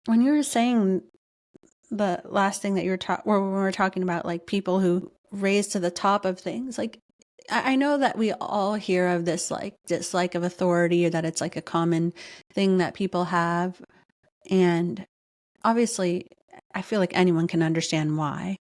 [SPEAKER 2] When you were saying the last thing that you were when we were talking about like people who raise to the top of things, like I know that we all hear of this like dislike of authority, or that it's like a common thing that people have. And obviously, I feel like anyone can understand why.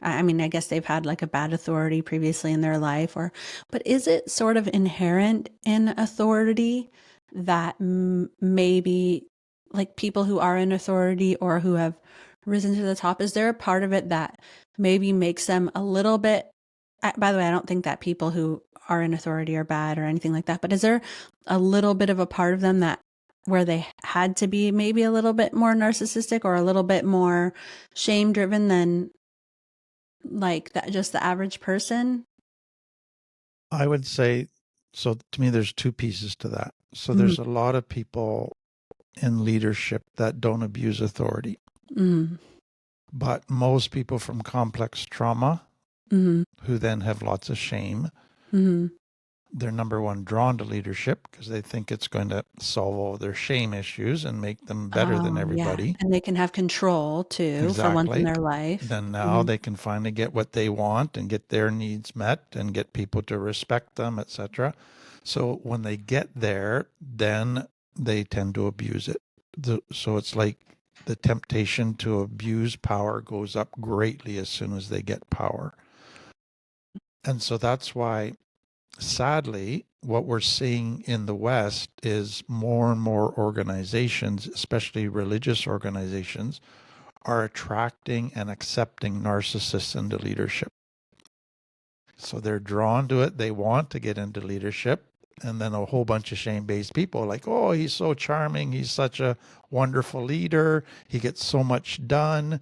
[SPEAKER 2] I mean, I guess they've had like a bad authority previously in their life, but is it sort of inherent in authority that maybe like people who are in authority or who have risen to the top, is there a part of it that maybe makes them a little bit, by the way, I don't think that people who are in authority are bad or anything like that, but is there a little bit of a part of them that where they had to be maybe a little bit more narcissistic or a little bit more shame driven than like that, just the average person?
[SPEAKER 3] I would say, so to me, there's two pieces to that. So there's a lot of people in leadership that don't abuse authority. But most people from complex trauma who then have lots of shame, they're number one drawn to leadership because they think it's going to solve all their shame issues and make them better than everybody.
[SPEAKER 2] Yeah. And they can have control too for once in their life.
[SPEAKER 3] Then now they can finally get what they want and get their needs met and get people to respect them, etc. So when they get there, then they tend to abuse it. So it's like the temptation to abuse power goes up greatly as soon as they get power. And so that's why, sadly, what we're seeing in the West is more and more organizations, especially religious organizations, are attracting and accepting narcissists into leadership. So they're drawn to it. They want to get into leadership. And then a whole bunch of shame-based people like, oh, he's so charming. He's such a wonderful leader. He gets so much done,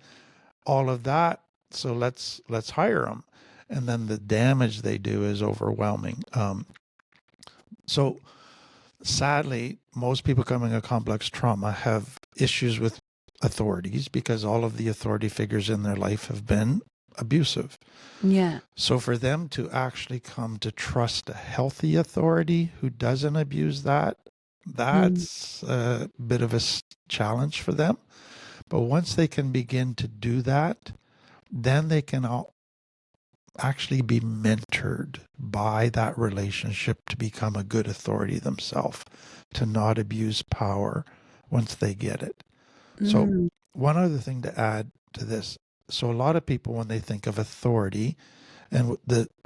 [SPEAKER 3] all of that. So let's hire him. And then the damage they do is overwhelming. So sadly, most people coming with complex trauma have issues with authorities because all of the authority figures in their life have been abusive.
[SPEAKER 2] Yeah.
[SPEAKER 3] So for them to actually come to trust a healthy authority who doesn't abuse that, that's a bit of a challenge for them. But once they can begin to do that, then they can actually be mentored by that relationship to become a good authority themselves, to not abuse power once they get it. So one other thing to add to this. So a lot of people, when they think of authority and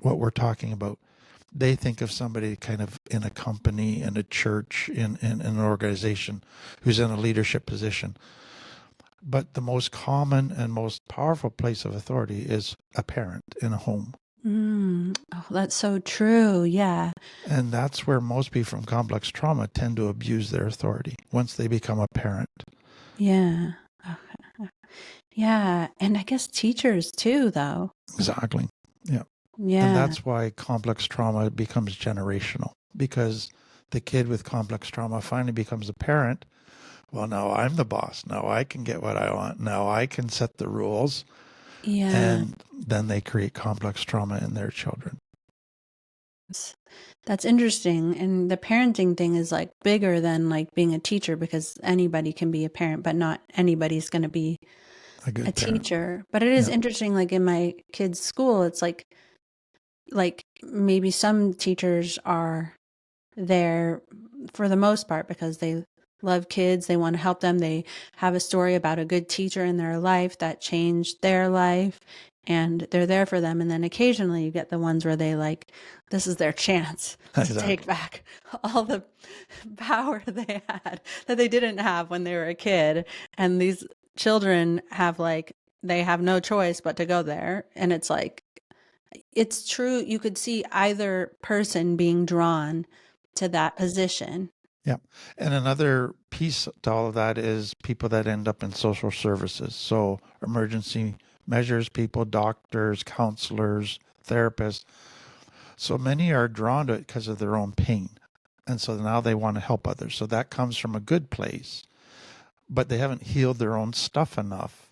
[SPEAKER 3] what we're talking about, they think of somebody kind of in a company, in a church, in an organization who's in a leadership position. But the most common and most powerful place of authority is a parent in a home.
[SPEAKER 2] Oh, that's so true. Yeah.
[SPEAKER 3] And that's where most people from complex trauma tend to abuse their authority once they become a parent.
[SPEAKER 2] Yeah. Okay. Yeah. And I guess teachers too, though.
[SPEAKER 3] Exactly. Yeah. And
[SPEAKER 2] Yeah.
[SPEAKER 3] that's why complex trauma becomes generational, because the kid with complex trauma finally becomes a parent. Well, now I'm the boss. Now I can get what I want. Now I can set the rules.
[SPEAKER 2] Yeah.
[SPEAKER 3] And then they create complex trauma in their children.
[SPEAKER 2] That's interesting. And the parenting thing is like bigger than like being a teacher, because anybody can be a parent, but not anybody's going to be
[SPEAKER 3] A good
[SPEAKER 2] a
[SPEAKER 3] parent.
[SPEAKER 2] teacher. But it is
[SPEAKER 3] Yeah.
[SPEAKER 2] interesting, like in my kids' school, it's like maybe some teachers are there for the most part because they love kids, they want to help them, they have a story about a good teacher in their life that changed their life, and they're there for them. And then occasionally you get the ones where they like, this is their chance to take back all the power they had that they didn't have when they were a kid. And these children have like, they have no choice but to go there. And it's like, it's true. You could see either person being drawn to that position.
[SPEAKER 3] Yeah. And another piece to all of that is people that end up in social services. So emergency measures people, doctors, counselors, therapists. So many are drawn to it because of their own pain. And so now they want to help others. So that comes from a good place, but they haven't healed their own stuff enough.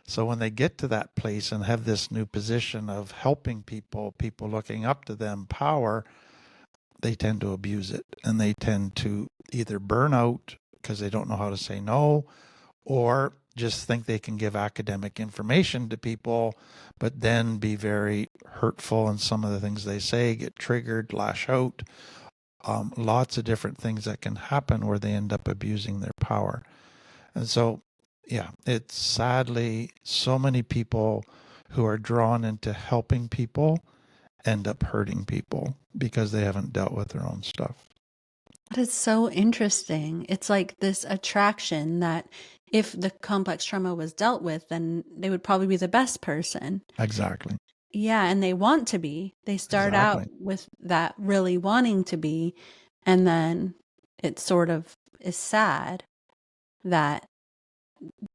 [SPEAKER 3] So when they get to that place and have this new position of helping people, people looking up to them, power, they tend to abuse it, and they tend to either burn out because they don't know how to say no, or just think they can give academic information to people, but then be very hurtful in some of the things they say, get triggered, lash out. Lots of different things that can happen where they end up abusing their power. And so, yeah, it's sadly so many people who are drawn into helping people end up hurting people because they haven't dealt with their own stuff.
[SPEAKER 2] That is so interesting. It's like this attraction that if the complex trauma was dealt with, then they would probably be the best person.
[SPEAKER 3] Exactly.
[SPEAKER 2] Yeah, and they want to be. They start out
[SPEAKER 3] Exactly.
[SPEAKER 2] with that really wanting to be, and then it sort of is sad that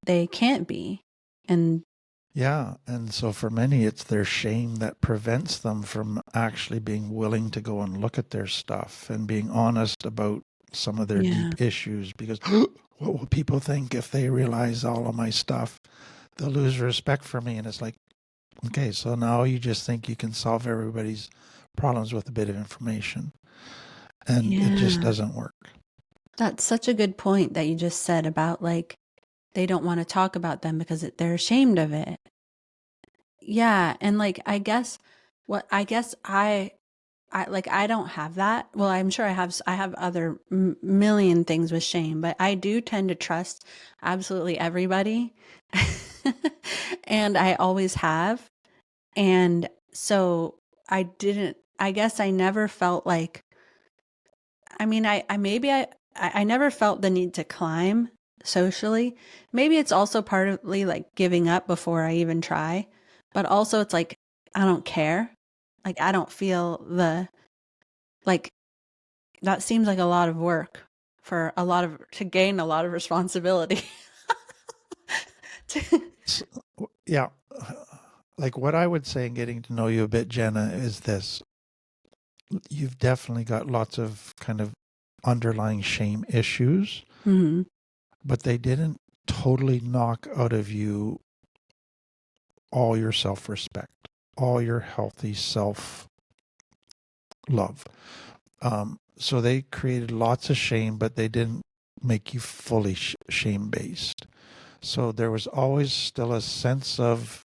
[SPEAKER 2] they can't be. And
[SPEAKER 3] Yeah. And so for many, it's their shame that prevents them from actually being willing to go and look at their stuff and being honest about some of their
[SPEAKER 2] yeah,
[SPEAKER 3] deep issues, because what will people think if they realize all of my stuff? They'll lose respect for me. And it's like, okay, so now you just think you can solve everybody's problems with a bit of information. And it just
[SPEAKER 2] yeah.
[SPEAKER 3] doesn't work.
[SPEAKER 2] That's such a good point that you just said about like they don't want to talk about them because they're ashamed of it. Yeah, and like I guess I don't have that. Well, I'm sure I have other million things with shame, but I do tend to trust absolutely everybody. And I always have. And so I guess I never felt like, I mean, I never felt the need to climb socially. Maybe it's also partly like giving up before I even try, but also it's like, I don't care. Like, I don't feel like, that seems like a lot of work to gain a lot of responsibility.
[SPEAKER 3] So, yeah. Like what I would say in getting to know you a bit, Jenna, is this. You've definitely got lots of kind of underlying shame issues,
[SPEAKER 2] Mhm.
[SPEAKER 3] but they didn't totally knock out of you all your self-respect, all your healthy self-love. So they created lots of shame, but they didn't make you fully shame-based. So there was always still a sense of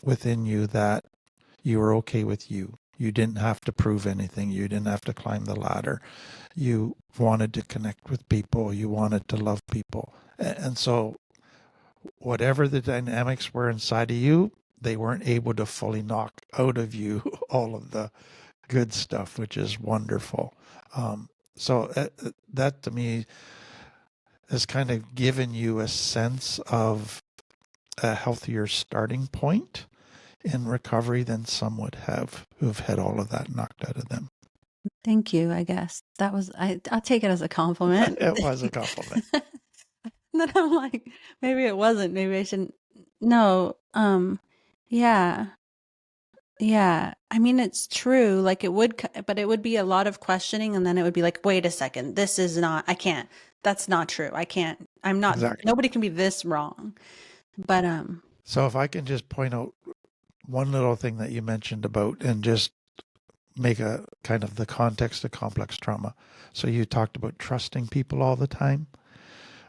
[SPEAKER 3] within you that you were okay with you. You didn't have to prove anything. You didn't have to climb the ladder. You wanted to connect with people. You wanted to love people. And so whatever the dynamics were inside of you, they weren't able to fully knock out of you all of the good stuff, which is wonderful. So that to me has kind of given you a sense of a healthier starting point in recovery than some would have who've had all of that knocked out of them.
[SPEAKER 2] Thank you, I guess. That was, I'll take it as a compliment.
[SPEAKER 3] It was a compliment.
[SPEAKER 2] Then I'm like, maybe it wasn't. Maybe I shouldn't. No. Yeah. Yeah. I mean, it's true. Like it would, but it would be a lot of questioning. And then it would be like, wait a second. This is not, I can't, that's not true. I can't, I'm not,
[SPEAKER 3] Exactly.
[SPEAKER 2] nobody can be this wrong. But,
[SPEAKER 3] So if I can just point out one little thing that you mentioned about and just make a kind of the context of complex trauma. So you talked about trusting people all the time.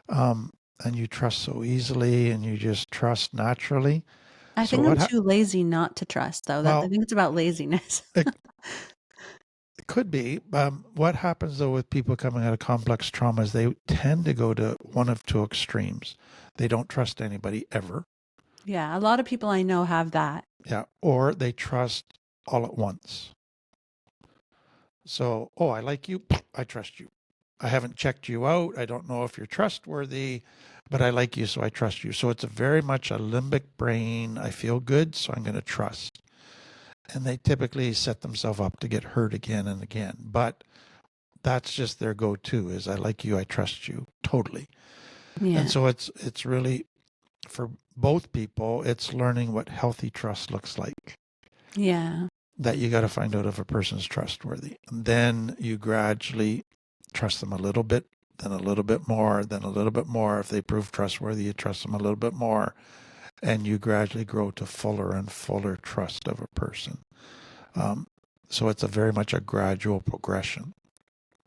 [SPEAKER 3] And you trust so easily and you just trust naturally.
[SPEAKER 2] I
[SPEAKER 3] So
[SPEAKER 2] think I'm
[SPEAKER 3] what
[SPEAKER 2] too lazy not to trust, though. I
[SPEAKER 3] well,
[SPEAKER 2] think it's about laziness.
[SPEAKER 3] it could be. What happens though with people coming out of complex trauma is they tend to go to one of two extremes. They don't trust anybody ever.
[SPEAKER 2] Yeah, a lot of people I know have that.
[SPEAKER 3] Yeah. Or they trust all at once. So, oh, I like you. I trust you. I haven't checked you out. I don't know if you're trustworthy, but I like you, so I trust you. So it's a very much a limbic brain. I feel good, so I'm going to trust. And they typically set themselves up to get hurt again and again. But that's just their go-to is I like you, I trust you, totally.
[SPEAKER 2] Yeah.
[SPEAKER 3] And so it's really, for both people, it's learning what healthy trust looks like.
[SPEAKER 2] Yeah.
[SPEAKER 3] That you got to find out if a person's trustworthy. And then you gradually trust them a little bit, then a little bit more, then a little bit more. If they prove trustworthy, you trust them a little bit more. And you gradually grow to fuller and fuller trust of a person. So it's a very much a gradual progression.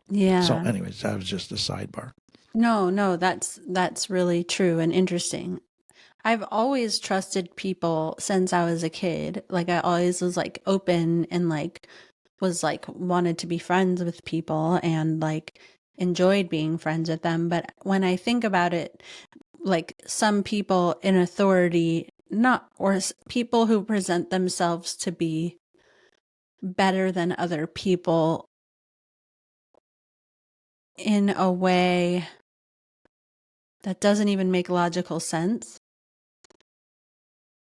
[SPEAKER 2] Yeah.
[SPEAKER 3] So anyways, that was just a sidebar.
[SPEAKER 2] No, that's really true and interesting. I've always trusted people since I was a kid. Like I always was like open and like was like wanted to be friends with people and like enjoyed being friends with them. But when I think about it, like some people in authority, people who present themselves to be better than other people in a way that doesn't even make logical sense.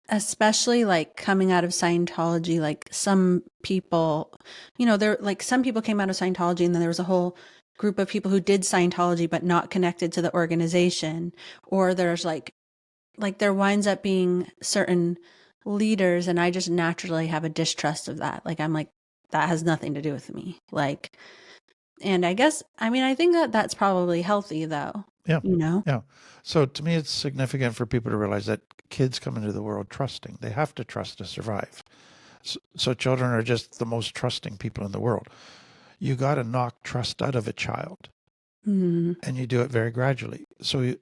[SPEAKER 2] Especially like coming out of Scientology, like some people, there like some people came out of Scientology and then there was a whole group of people who did Scientology but not connected to the organization. Or there's like there winds up being certain leaders and I just naturally have a distrust of that. Like I'm like, that has nothing to do with me. Like, and I guess, I think that that's probably healthy though.
[SPEAKER 3] Yeah.
[SPEAKER 2] Yeah.
[SPEAKER 3] So to me, it's significant for people to realize that kids come into the world trusting. They have to trust to survive. So children are just the most trusting people in the world. You got to knock trust out of a child.
[SPEAKER 2] Mm-hmm.
[SPEAKER 3] And you do it very gradually. So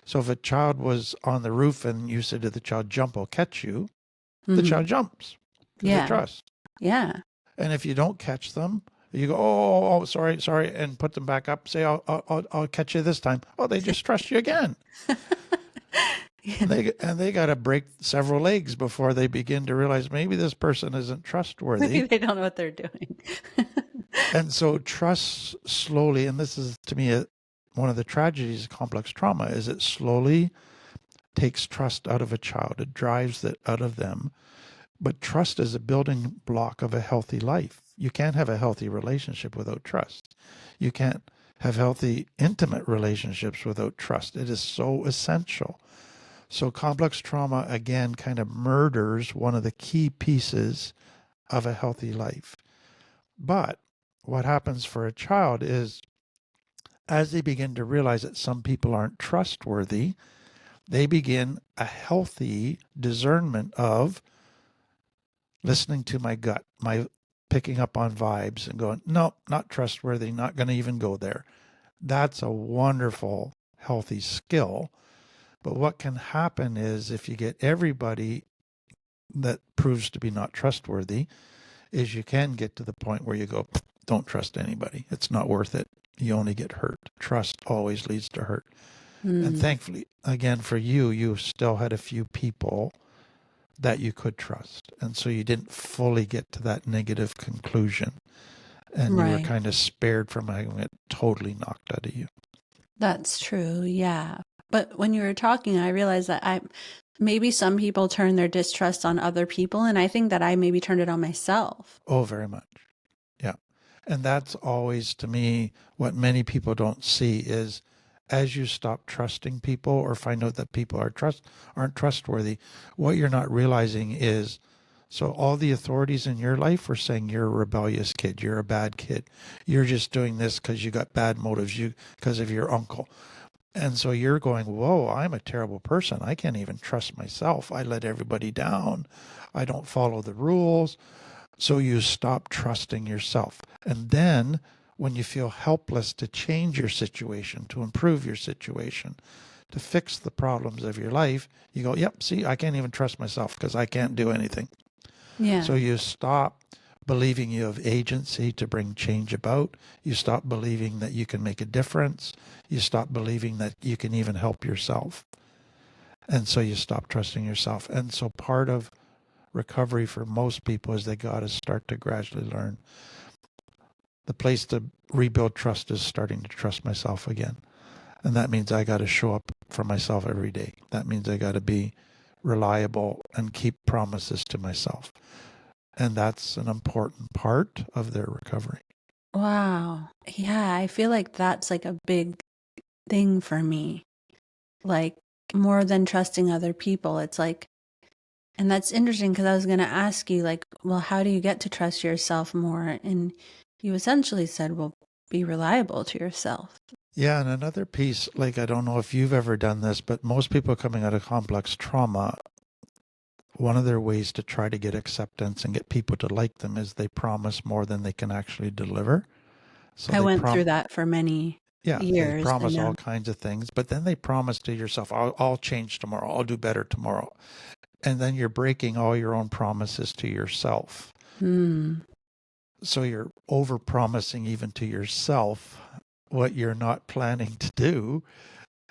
[SPEAKER 3] so if a child was on the roof and you said to the child, jump, I'll catch you, the child jumps.
[SPEAKER 2] Yeah.
[SPEAKER 3] They trust.
[SPEAKER 2] Yeah.
[SPEAKER 3] And if you don't catch them, you go, oh, sorry, and put them back up. Say, I'll catch you this time. Oh, they just trust you again. They got to break several legs before they begin to realize maybe this person isn't trustworthy.
[SPEAKER 2] Maybe they don't know what they're doing.
[SPEAKER 3] And so trust slowly, and this is to me one of the tragedies of complex trauma, is it slowly takes trust out of a child. It drives it out of them. But trust is a building block of a healthy life. You can't have a healthy relationship without trust. You can't have healthy, intimate relationships without trust. It is so essential. So complex trauma, again, kind of murders one of the key pieces of a healthy life. But what happens for a child is, as they begin to realize that some people aren't trustworthy, they begin a healthy discernment of listening to my gut, my picking up on vibes and going, no, not trustworthy, not going to even go there. That's a wonderful, healthy skill. But what can happen is if you get everybody that proves to be not trustworthy, is you can get to the point where you go, don't trust anybody. It's not worth it. You only get hurt. Trust always leads to hurt. And thankfully, again, for you, you still had a few people that you could trust. And so you didn't fully get to that negative conclusion. And you were kind of spared from having it totally knocked out of you.
[SPEAKER 2] That's true. Yeah. But when you were talking, I realized that maybe some people turn their distrust on other people, and I think that I maybe turned it on myself.
[SPEAKER 3] Oh, very much. Yeah. And that's always, to me, what many people don't see is as you stop trusting people or find out that people aren't trustworthy, what you're not realizing is, so all the authorities in your life are saying you're a rebellious kid, you're a bad kid, you're just doing this because you got bad motives, because of your uncle. And so you're going, whoa, I'm a terrible person. I can't even trust myself. I let everybody down. I don't follow the rules. So you stop trusting yourself. And then when you feel helpless to change your situation, to improve your situation, to fix the problems of your life, you go, yep, see, I can't even trust myself because I can't do anything.
[SPEAKER 2] Yeah.
[SPEAKER 3] So you stop believing you have agency to bring change about. You stop believing that you can make a difference. You stop believing that you can even help yourself. And so you stop trusting yourself. And so part of recovery for most people is they got to start to gradually learn. The place to rebuild trust is starting to trust myself again. And that means I got to show up for myself every day. That means I got to be reliable and keep promises to myself. And that's an important part of their recovery.
[SPEAKER 2] Wow. Yeah, I feel like that's like a big thing for me. Like more than trusting other people. It's like, and that's interesting because I was going to ask you, like, well, how do you get to trust yourself more? And you essentially said, well, be reliable to yourself.
[SPEAKER 3] Yeah, and another piece, like, I don't know if you've ever done this, but most people coming out of complex trauma, one of their ways to try to get acceptance and get people to like them is they promise more than they can actually deliver. So
[SPEAKER 2] I
[SPEAKER 3] they
[SPEAKER 2] went through that for many
[SPEAKER 3] they
[SPEAKER 2] years.
[SPEAKER 3] promise all kinds of things, but then they promise to yourself, I'll change tomorrow. I'll do better tomorrow. And then you're breaking all your own promises to yourself. So you're over promising even to yourself what you're not planning to do.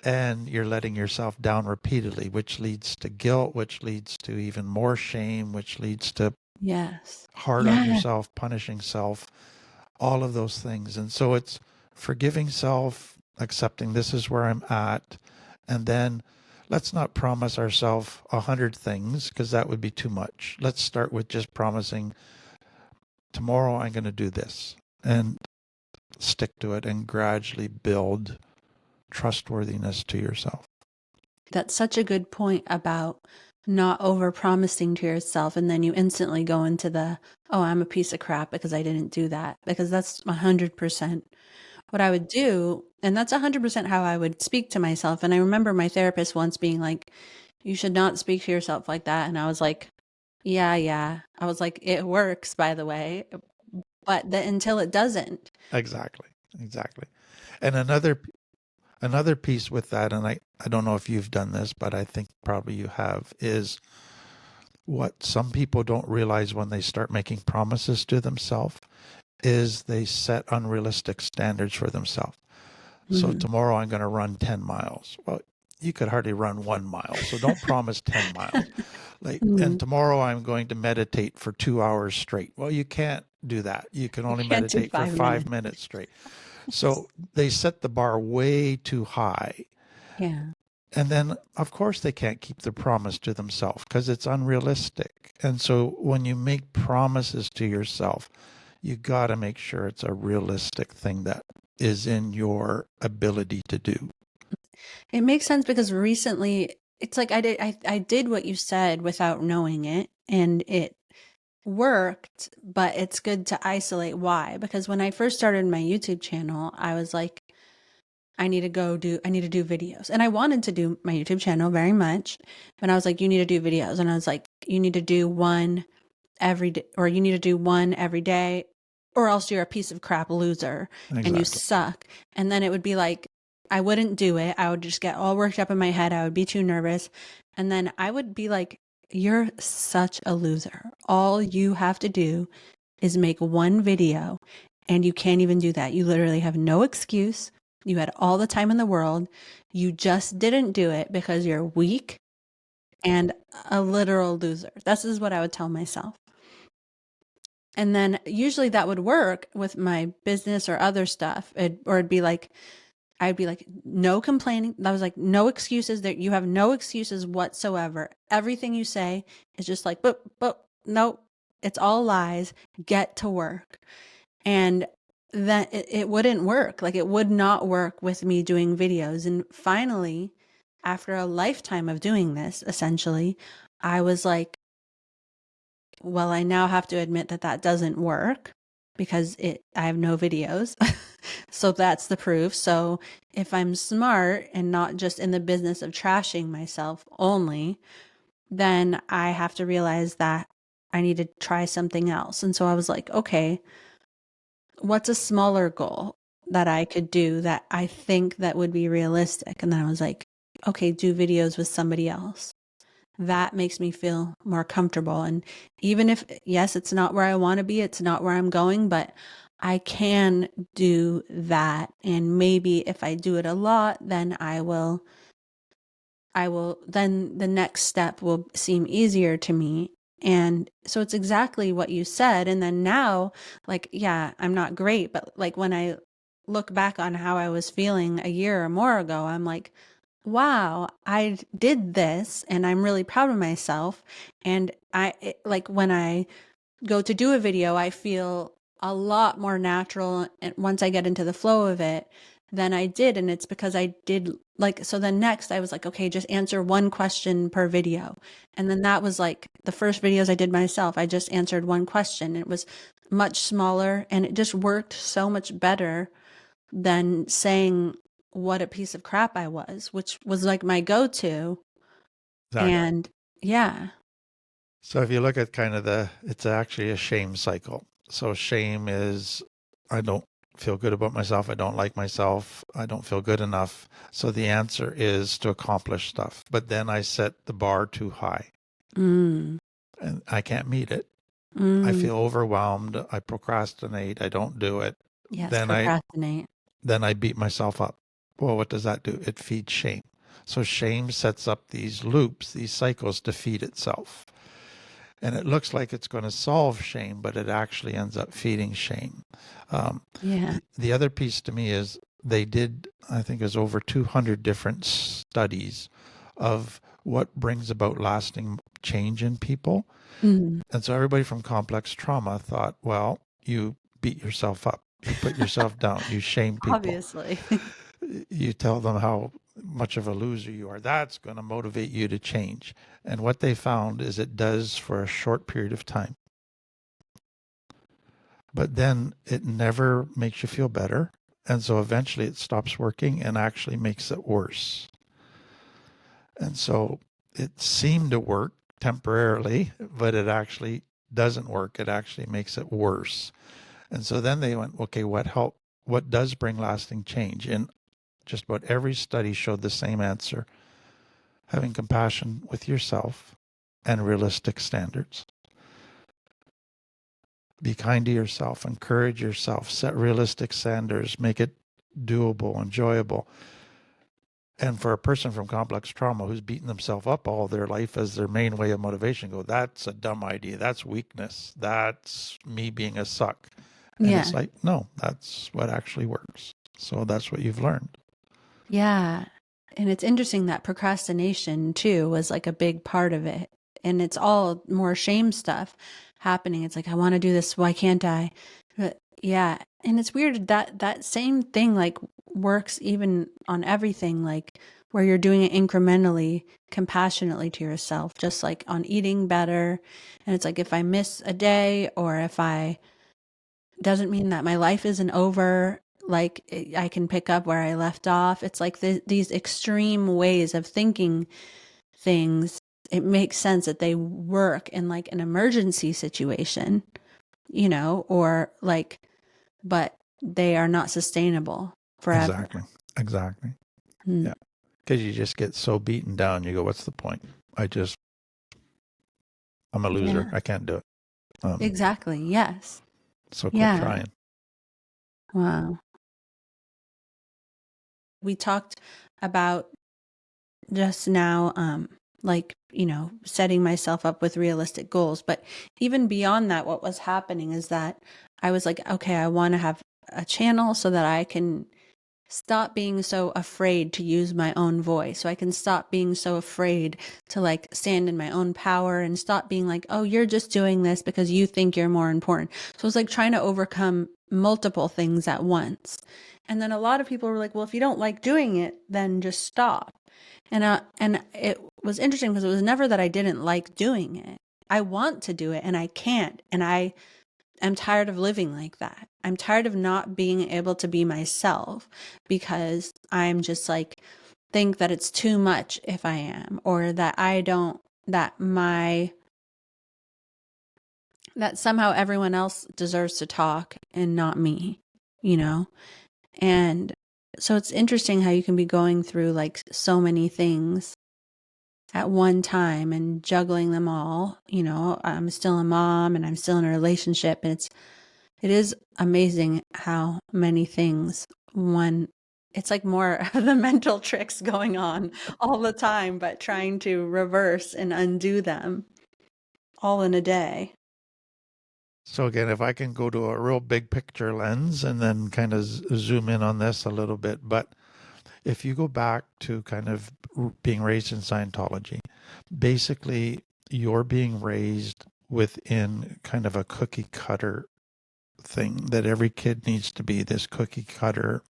[SPEAKER 3] And you're letting yourself down repeatedly, which leads to guilt, which leads to even more shame, which leads to hard on yourself, punishing self, all of those things. And so it's forgiving self, accepting this is where I'm at. And then let's not promise ourselves 100 things because that would be too much. Let's start with just promising tomorrow I'm going to do this and stick to it and gradually build trustworthiness to yourself.
[SPEAKER 2] That's such a good point about not over promising to yourself. And then you instantly go into the, oh, I'm a piece of crap because I didn't do that. Because that's 100% what I would do. And that's 100% how I would speak to myself. And I remember my therapist once being like, you should not speak to yourself like that. And I was like, yeah. I was like, it works, by the way, but until it doesn't.
[SPEAKER 3] Exactly. And another piece with that, and I don't know if you've done this, but I think probably you have, is what some people don't realize when they start making promises to themselves is they set unrealistic standards for themselves. So tomorrow I'm going to run 10 miles. Well, you could hardly run 1 mile, so don't promise 10 miles. And tomorrow I'm going to meditate for 2 hours straight. Well, you can't do that. You can only meditate for 5 minutes straight. So they set the bar way too high.
[SPEAKER 2] Yeah.
[SPEAKER 3] And then, of course, they can't keep the promise to themselves because it's unrealistic. And so when you make promises to yourself, you got to make sure it's a realistic thing that is in your ability to do.
[SPEAKER 2] It makes sense because recently it's like I did what you said without knowing it, and it worked, but it's good to isolate why. Because when I first started my YouTube channel, I was like, I need to do videos. And I wanted to do my YouTube channel very much, but I was like, you need to do videos. And I was like, you need to do one every day, or you need to do one every day, or else you're a piece of crap loser and you suck. And then it would be like, I wouldn't do it. I would just get all worked up in my head. I would be too nervous. And then I would be like, you're such a loser. All you have to do is make one video, and you can't even do that. You literally have no excuse. You had all the time in the world. You just didn't do it because you're weak and a literal loser. This is what I would tell myself. And then usually that would work with my business or other stuff. It'd be like, I'd be like, no complaining. I was like, no excuses. That you have no excuses whatsoever. Everything you say is just like, but no, it's all lies. Get to work. And that it wouldn't work. Like, it would not work with me doing videos. And finally, after a lifetime of doing this, essentially, I was like, well, I now have to admit that that doesn't work because I have no videos. So that's the proof. So if I'm smart and not just in the business of trashing myself only, then I have to realize that I need to try something else. And so I was like, okay, what's a smaller goal that I could do that I think that would be realistic? And then I was like, okay, do videos with somebody else. That makes me feel more comfortable. And even if, yes, it's not where I want to be, it's not where I'm going, but I can do that. And maybe if I do it a lot, then then the next step will seem easier to me. And so it's exactly what you said. And then now, like, yeah, I'm not great, but like when I look back on how I was feeling a year or more ago, I'm like, wow, I did this and I'm really proud of myself. And like when I go to do a video, I feel a lot more natural. And once I get into the flow of it, than I did. And it's because I did like, so then next I was like, okay, just answer one question per video. And then that was like the first videos I did myself. I just answered one question. It was much smaller and it just worked so much better than saying what a piece of crap I was, which was like my go-to.
[SPEAKER 3] Exactly.
[SPEAKER 2] And yeah.
[SPEAKER 3] So if you look at kind of it's actually a shame cycle. So shame is, I don't feel good about myself. I don't like myself. I don't feel good enough. So the answer is to accomplish stuff. But then I set the bar too high and I can't meet it. I feel overwhelmed. I procrastinate. I don't do it.
[SPEAKER 2] Yes,
[SPEAKER 3] Then
[SPEAKER 2] procrastinate.
[SPEAKER 3] Then I beat myself up. Well, what does that do? It feeds shame. So shame sets up these loops, these cycles to feed itself. And it looks like it's going to solve shame, but it actually ends up feeding shame. The other piece to me is they did, I think it was over 200 different studies of what brings about lasting change in people. And so everybody from complex trauma thought, well, you beat yourself up, you put yourself down, you shame people.
[SPEAKER 2] Obviously.
[SPEAKER 3] You tell them how much of a loser you are. That's going to motivate you to change. And what they found is it does for a short period of time. But then it never makes you feel better. And so eventually it stops working and actually makes it worse. And so it seemed to work temporarily, but it actually doesn't work. It actually makes it worse. And so then they went, okay, what does bring lasting change? And just about every study showed the same answer: having compassion with yourself and realistic standards. Be kind to yourself, encourage yourself, set realistic standards, make it doable, enjoyable. And for a person from complex trauma who's beaten themselves up all their life as their main way of motivation, go, that's a dumb idea. That's weakness. That's me being a suck. And it's like, no, that's what actually works. So that's what you've learned.
[SPEAKER 2] Yeah. And it's interesting that procrastination too was like a big part of it. And it's all more shame stuff happening. It's like, I want to do this. Why can't I? But yeah. And it's weird that that same thing like works even on everything, like where you're doing it incrementally, compassionately to yourself, just like on eating better. And it's like, if I miss a day or if doesn't mean that my life isn't over. Like I can pick up where I left off. It's like these extreme ways of thinking things. It makes sense that they work in like an emergency situation, or like, but they are not sustainable forever.
[SPEAKER 3] Exactly. Yeah. Because you just get so beaten down. You go, what's the point? I'm a loser.
[SPEAKER 2] Yeah.
[SPEAKER 3] I can't do it.
[SPEAKER 2] Exactly. Yes.
[SPEAKER 3] So quit trying.
[SPEAKER 2] Wow. We talked about just now, like, setting myself up with realistic goals. But even beyond that, what was happening is that I was like, okay, I want to have a channel so that I can stop being so afraid to use my own voice. So I can stop being so afraid to like stand in my own power and stop being like, oh, you're just doing this because you think you're more important. So it's like trying to overcome multiple things at once. And then a lot of people were like, well, if you don't like doing it, then just stop. And it was interesting because it was never that I didn't like doing it. I want to do it and I can't. And I'm tired of living like that. I'm tired of not being able to be myself because I'm just like, think that it's too much if I am, or that I don't, that somehow everyone else deserves to talk and not me, you know? And so it's interesting how you can be going through like so many things at one time and juggling them all. You know, I'm still a mom and I'm still in a relationship, and it is amazing how many things it's like more of the mental tricks going on all the time, but trying to reverse and undo them all in a day.
[SPEAKER 3] So again, if I can go to a real big picture lens and then kind of zoom in on this a little bit, but if you go back to kind of being raised in Scientology, basically you're being raised within kind of a cookie cutter thing that every kid needs to be this cookie cutter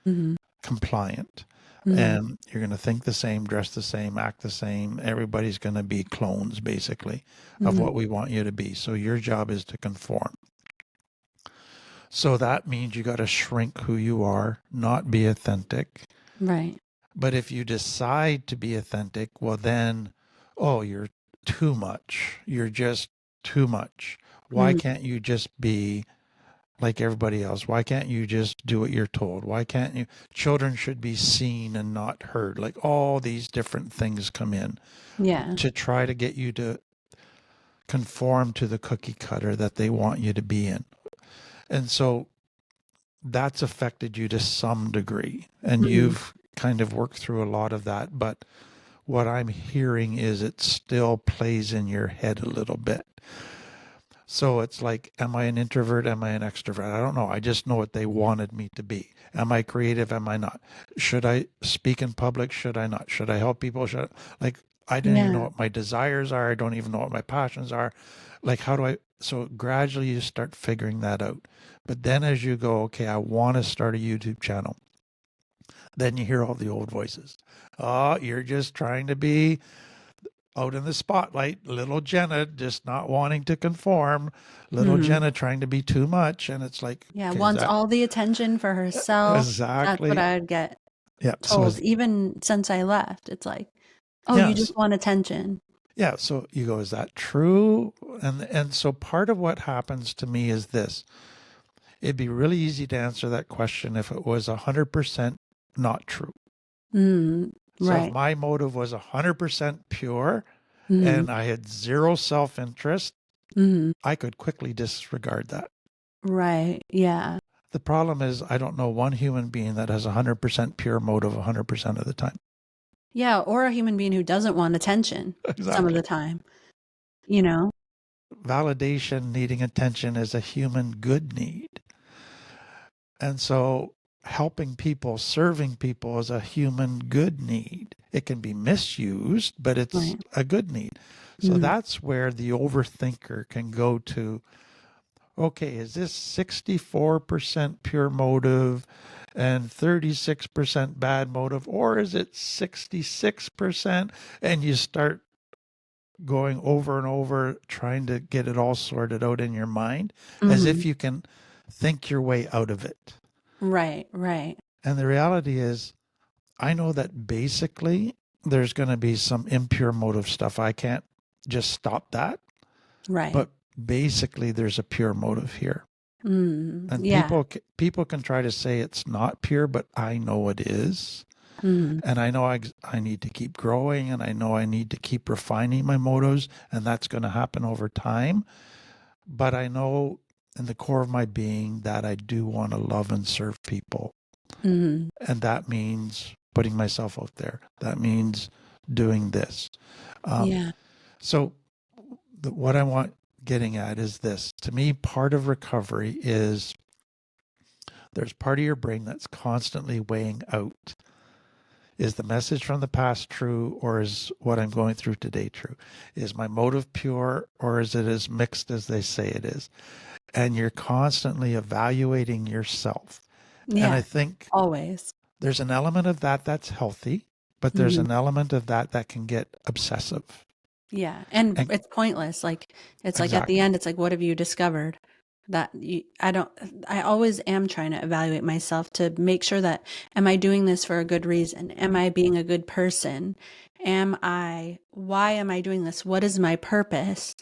[SPEAKER 2] Mm-hmm.
[SPEAKER 3] compliant.
[SPEAKER 2] Mm-hmm.
[SPEAKER 3] And you're going to think the same, dress the same, act the same. Everybody's going to be clones, basically, of what we want you to be. So your job is to conform. So that means you got to shrink who you are, not be authentic.
[SPEAKER 2] Right.
[SPEAKER 3] But if you decide to be authentic, well then, oh, you're too much. You're just too much. Why can't you just be like everybody else? Why can't you just do what you're told? Why can't you? Children should be seen and not heard. Like all these different things come in to try to get you to conform to the cookie cutter that they want you to be in. And so that's affected you to some degree. And you've kind of worked through a lot of that. But what I'm hearing is it still plays in your head a little bit. So it's like, am I an introvert? Am I an extrovert? I don't know. I just know what they wanted me to be. Am I creative? Am I not? Should I speak in public? Should I not? Should I help people? I don't even know what my desires are. I don't even know what my passions are. Like, how do I? So gradually you start figuring that out. But then as you go, okay, I want to start a YouTube channel. Then you hear all the old voices. Oh, you're just trying to be out in the spotlight, little Jenna just not wanting to conform, little Jenna trying to be too much. And it's like, okay,
[SPEAKER 2] wants all the attention for herself.
[SPEAKER 3] Exactly.
[SPEAKER 2] That's what I would get
[SPEAKER 3] So
[SPEAKER 2] told, even since I left. It's like, oh, you just want attention.
[SPEAKER 3] Yeah. So you go, is that true? And so part of what happens to me is this. It'd be really easy to answer that question if it was 100% not true. So if my motive was 100% pure and I had zero self-interest, I could quickly disregard that.
[SPEAKER 2] Right. Yeah.
[SPEAKER 3] The problem is I don't know one human being that has 100% pure motive 100% of the time.
[SPEAKER 2] Yeah. Or a human being who doesn't want attention some of the time, you know?
[SPEAKER 3] Validation, needing attention is a human good need. And so helping people, serving people is a human good need. It can be misused, but it's a good need. So that's where the overthinker can go to, okay, is this 64% pure motive and 36% bad motive, or is it 66%? And you start going over and over, trying to get it all sorted out in your mind, as if you can think your way out of it.
[SPEAKER 2] Right, right.
[SPEAKER 3] And the reality is, I know that basically there's going to be some impure motive stuff. I can't just stop that.
[SPEAKER 2] Right.
[SPEAKER 3] But basically there's a pure motive here. And people can try to say it's not pure, but I know it is. And I know I need to keep growing, and I know I need to keep refining my motives, and that's going to happen over time. But I know in the core of my being that I do want to love and serve people. And that means putting myself out there. That means doing this. So what I want getting at is this. To me, part of recovery is there's part of your brain that's constantly weighing out, is the message from the past true, or is what I'm going through today true? Is my motive pure, or is it as mixed as they say it is? And you're constantly evaluating yourself. And I
[SPEAKER 2] Yeah,
[SPEAKER 3] think
[SPEAKER 2] always.
[SPEAKER 3] there's an element of that that's healthy, but there's
[SPEAKER 2] Hmm.
[SPEAKER 3] an element of that that can get obsessive.
[SPEAKER 2] Yeah, and
[SPEAKER 3] And
[SPEAKER 2] it's pointless. Like it's like at the
[SPEAKER 3] exactly.
[SPEAKER 2] end, it's like, what have you discovered? That you, I don't. I always am trying to evaluate myself to make sure that am I doing this for a good reason? Am I being a good person? Am I? Why am I doing this? What is my purpose?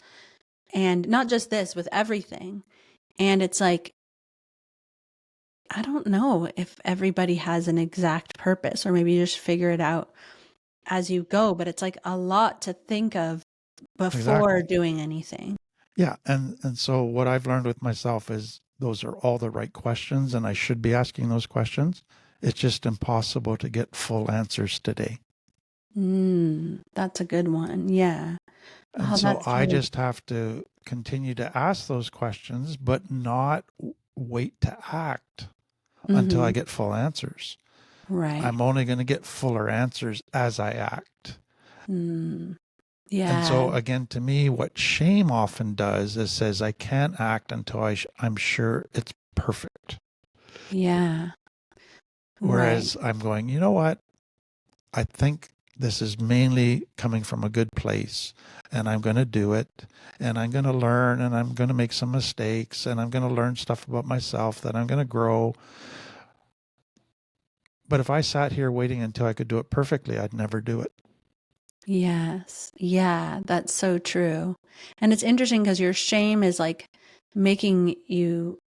[SPEAKER 2] And not just this, with everything. And it's like, I don't know if everybody has an exact purpose, or maybe you just figure it out as you go, but it's like a lot to think of before
[SPEAKER 3] Exactly.
[SPEAKER 2] doing anything.
[SPEAKER 3] Yeah. And so what I've learned with myself is those are all the right questions, and I should be asking those questions. It's just impossible to get full answers today.
[SPEAKER 2] That's a good one. Yeah.
[SPEAKER 3] And
[SPEAKER 2] Oh,
[SPEAKER 3] so
[SPEAKER 2] that's
[SPEAKER 3] I
[SPEAKER 2] really
[SPEAKER 3] just have to continue to ask those questions, but not wait to act until I
[SPEAKER 2] hmm
[SPEAKER 3] get full answers.
[SPEAKER 2] right.
[SPEAKER 3] I'm only going to get fuller answers as I act.
[SPEAKER 2] Mm,
[SPEAKER 3] And
[SPEAKER 2] yeah.
[SPEAKER 3] so again, to me, what shame often does is says I can't act until I'm sure it's perfect.
[SPEAKER 2] Yeah. Right.
[SPEAKER 3] Whereas I'm going, you know what? I think this is mainly coming from a good place, and I'm going to do it, and I'm going to learn, and I'm going to make some mistakes, and I'm going to learn stuff about myself that I'm going to grow. But if I sat here waiting until I could do it perfectly, I'd never do it.
[SPEAKER 2] Yes. Yeah. That's so true. And it's interesting because your shame is like making you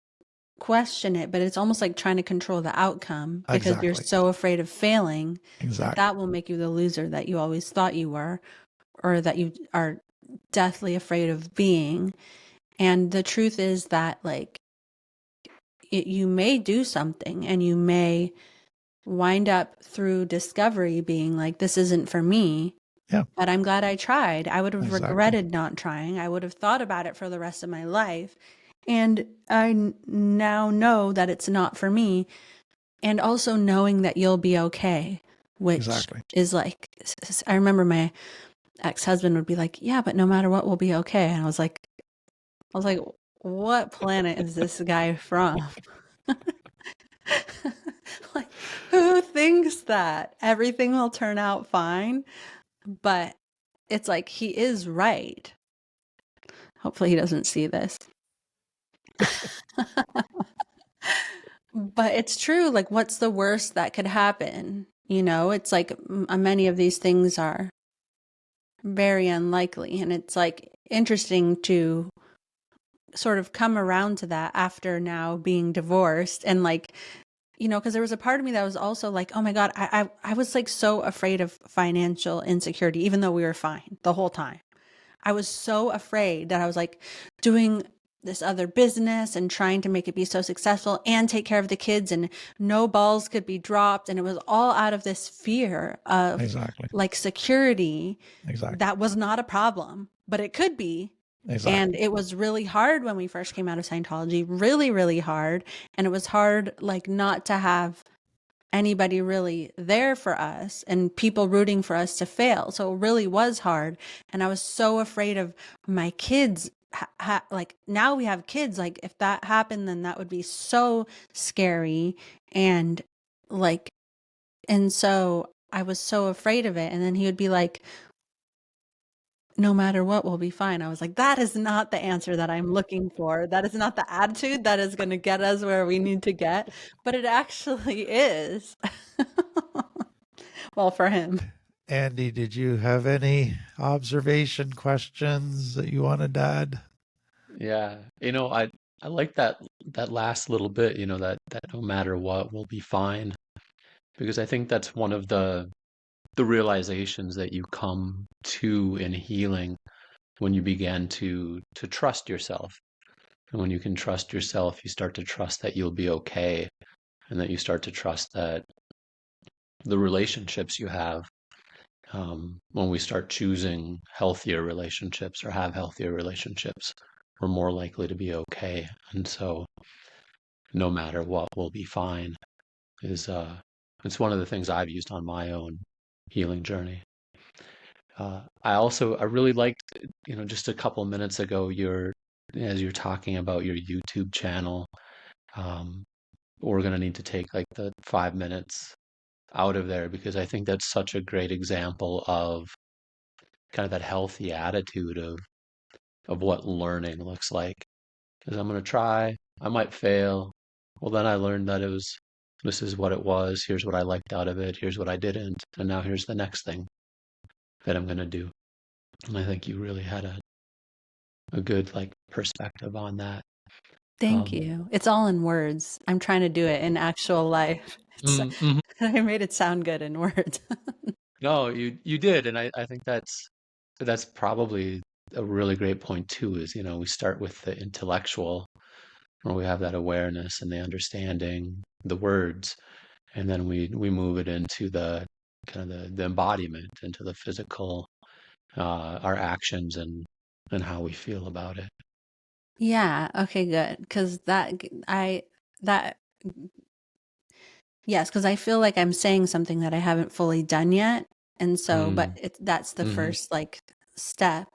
[SPEAKER 2] question it, but it's almost like trying to control the outcome because you're
[SPEAKER 3] Exactly.
[SPEAKER 2] so afraid of failing that
[SPEAKER 3] Exactly.
[SPEAKER 2] that will make you the loser that you always thought you were, or that you are deathly afraid of being. And the truth is that, like, you may do something and you may wind up through discovery being like, this isn't for me,
[SPEAKER 3] Yeah,
[SPEAKER 2] but I'm glad I tried. I would have
[SPEAKER 3] exactly.
[SPEAKER 2] regretted not trying. I would have thought about it for the rest of my life. And now know that it's not for me. And also knowing that you'll be okay, which
[SPEAKER 3] Exactly.
[SPEAKER 2] is like, I remember my ex-husband would be like, yeah, but no matter what, we'll be okay. And I was like, what planet is this guy from? Like, who thinks that everything will turn out fine? But it's like, he is right. Hopefully he doesn't see this. But it's true. Like, what's the worst that could happen? You know, it's like many of these things are very unlikely. And it's like interesting to sort of come around to that after now being divorced and like, you know, because there was a part of me that was also like, oh my God, I was like so afraid of financial insecurity, even though we were fine the whole time. I was so afraid that I was like doing this other business and trying to make it be so successful and take care of the kids, and no balls could be dropped. And it was all out of this fear of
[SPEAKER 3] Exactly.
[SPEAKER 2] like security
[SPEAKER 3] Exactly.
[SPEAKER 2] that was not a problem, but it could be. And
[SPEAKER 3] Exactly.
[SPEAKER 2] it was really hard when we first came out of Scientology, really, really hard. And it was hard, like, not to have anybody really there for us and people rooting for us to fail. So it really was hard. And I was so afraid of my kids. Like, now we have kids. Like, if that happened, then that would be so scary. And like, and so I was so afraid of it. And then he would be like, no matter what, we'll be fine. I was like, that is not the answer that I'm looking for. That is not the attitude that is going to get us where we need to get. But it actually is. Well, for him.
[SPEAKER 3] Andy, did you have any observation questions that you wanted to add?
[SPEAKER 1] Yeah. I like that last little bit, that no matter what, we'll be fine. Because I think that's one of the realizations that you come to in healing when you begin to trust yourself. And when you can trust yourself, you start to trust that you'll be okay, and that you start to trust that the relationships you have, when we start choosing healthier relationships or have healthier relationships, we're more likely to be okay. And so no matter what, we'll be fine. Is It's one of the things I've used on my own healing journey. I really liked, just a couple minutes ago, as you're talking about your YouTube channel. Um, we're gonna need to take like the 5 minutes out of there because I think that's such a great example of kind of that healthy attitude of what learning looks like. Because I'm gonna try, I might fail. Well, then I learned that this is what it was. Here's what I liked out of it. Here's what I didn't, and now here's the next thing that I'm gonna do. And I think you really had a good like perspective on that.
[SPEAKER 2] Thank
[SPEAKER 1] Um,
[SPEAKER 2] you. It's all in words. I'm trying to do it in actual life. It's,
[SPEAKER 1] mhm.
[SPEAKER 2] I made it sound good in words.
[SPEAKER 1] No, you did, and I think that's probably a really great point too. Is we start with the intellectual, where we have that awareness and the understanding, the words, and then we move it into the kind of the embodiment, into the physical, our actions and how we feel about it.
[SPEAKER 2] Yeah, okay, good. Because that, yes, because I feel like I'm saying something that I haven't fully done yet. And so, but
[SPEAKER 1] Mm,
[SPEAKER 2] that's the
[SPEAKER 1] hmm
[SPEAKER 2] first like step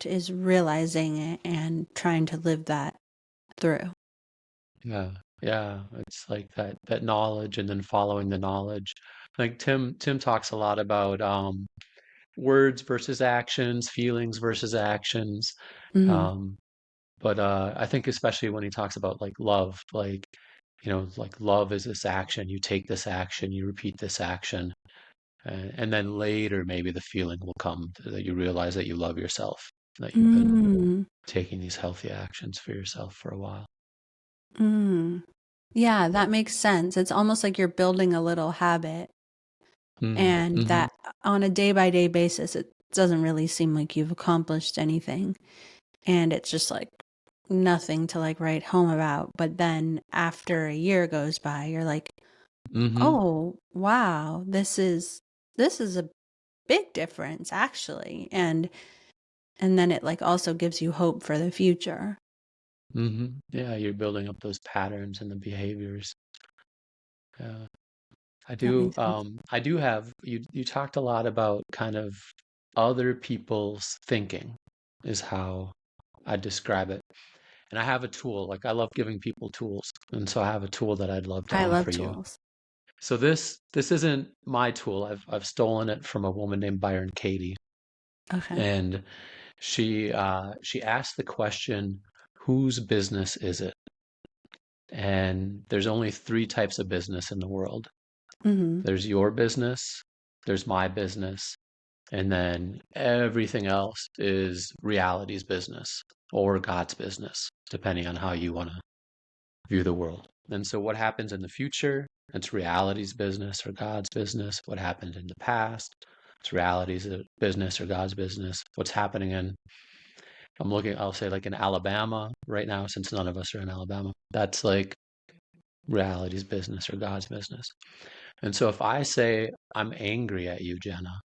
[SPEAKER 2] is realizing it and trying to live that through.
[SPEAKER 1] Yeah, yeah. It's like that knowledge and then following the knowledge. Like Tim talks a lot about words versus actions, feelings versus actions.
[SPEAKER 2] Mm,
[SPEAKER 1] Um, but I think especially when he talks about like love, like love is this action. You take this action, you repeat this action, and then later maybe the feeling will come that you realize that you love yourself, that you've been
[SPEAKER 2] mm,
[SPEAKER 1] taking these healthy actions for yourself for a while.
[SPEAKER 2] mm. Yeah, that makes sense. It's almost like you're building a little habit,
[SPEAKER 1] Mm,
[SPEAKER 2] and
[SPEAKER 1] hmm
[SPEAKER 2] that on a day by day basis, it doesn't really seem like you've accomplished anything. And it's just like nothing to like write home about. But then after a year goes by, you're like,
[SPEAKER 1] hmm
[SPEAKER 2] oh, wow, this is a big difference actually. And then it like also gives you hope for the future.
[SPEAKER 1] Yeah, you're building up those patterns and the behaviors. Yeah.
[SPEAKER 2] That makes sense.
[SPEAKER 1] I do have you talked a lot about kind of other people's thinking is how I describe it. And I have a tool, like I love giving people tools. And so I have a tool that I'd love to
[SPEAKER 2] I love
[SPEAKER 1] offer you.
[SPEAKER 2] tools.
[SPEAKER 1] So this isn't my tool. I've stolen it from a woman named Byron Katie.
[SPEAKER 2] Okay.
[SPEAKER 1] And she asked the question, whose business is it? And there's only three types of business in the world.
[SPEAKER 2] Mm-hmm.
[SPEAKER 1] There's your business, there's my business, and then everything else is reality's business or God's business, depending on how you want to view the world. And so what happens in the future, it's reality's business or God's business. What happened in the past, it's reality's business or God's business. What's happening I'll say like in Alabama right now, since none of us are in Alabama, that's like reality's business or God's business. And so if I say, I'm angry at you, Jenna,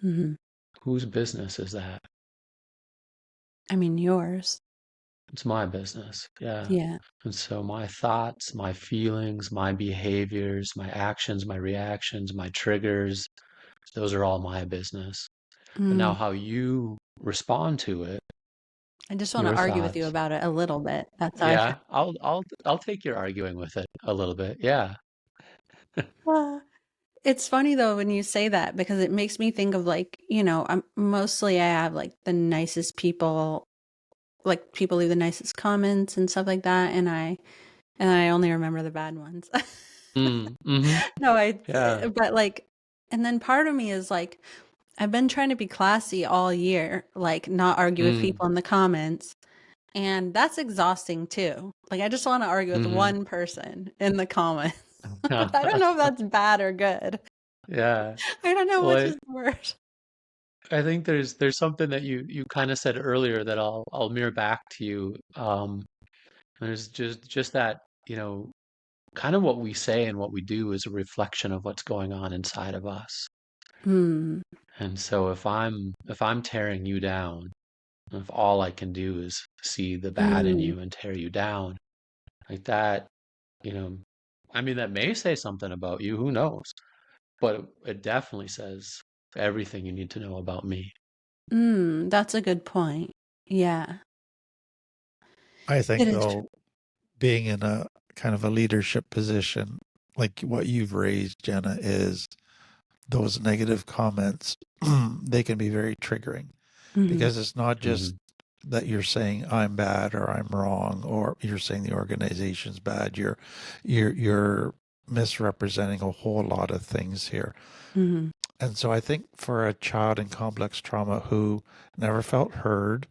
[SPEAKER 2] Mm-hmm.
[SPEAKER 1] whose business is that?
[SPEAKER 2] I mean, yours.
[SPEAKER 1] It's my business. Yeah.
[SPEAKER 2] Yeah.
[SPEAKER 1] And so my thoughts, my feelings, my behaviors, my actions, my reactions, my triggers, those are all my business. But now
[SPEAKER 2] Mm.
[SPEAKER 1] how you respond to it,
[SPEAKER 2] I just want to
[SPEAKER 1] your
[SPEAKER 2] argue with you
[SPEAKER 1] thoughts.
[SPEAKER 2] about it a little bit. That's how I feel.
[SPEAKER 1] Yeah, I'll take your arguing with it a little bit. Yeah.
[SPEAKER 2] Ah. It's funny though when you say that because it makes me think of like, I have like the nicest people, like people leave the nicest comments and stuff like that, and I only remember the bad ones.
[SPEAKER 1] Mm-hmm.
[SPEAKER 2] No,
[SPEAKER 1] Yeah.
[SPEAKER 2] but like, and then part of me is like, I've been trying to be classy all year, like not argue with
[SPEAKER 1] Mm.
[SPEAKER 2] people in the comments. And that's exhausting too. Like, I just want to argue with
[SPEAKER 1] Mm-hmm.
[SPEAKER 2] one person in the comments. I don't know if that's bad or good.
[SPEAKER 1] Yeah.
[SPEAKER 2] I don't know which
[SPEAKER 1] Well,
[SPEAKER 2] is the word.
[SPEAKER 1] I think there's something that you kind of said earlier that I'll mirror back to you. There's just that, kind of what we say and what we do is a reflection of what's going on inside of us.
[SPEAKER 2] Hmm.
[SPEAKER 1] And so if I'm tearing you down, if all I can do is see the bad in
[SPEAKER 2] Mm.
[SPEAKER 1] you and tear you down, like that you know, I mean, that may say something about you, who knows? But it definitely says everything you need to know about me.
[SPEAKER 2] That's a good point. Yeah,
[SPEAKER 3] I
[SPEAKER 2] it
[SPEAKER 3] think,
[SPEAKER 2] is true.
[SPEAKER 3] though, being in a kind of a leadership position, like what you've raised, Jenna, is those negative comments, they can be very triggering
[SPEAKER 2] Hmm.
[SPEAKER 3] because it's not just
[SPEAKER 1] Hmm.
[SPEAKER 3] that you're saying I'm bad or I'm wrong or you're saying the organization's bad. You're misrepresenting a whole lot of things here.
[SPEAKER 2] Hmm.
[SPEAKER 3] And so I think for a child in complex trauma who never felt heard,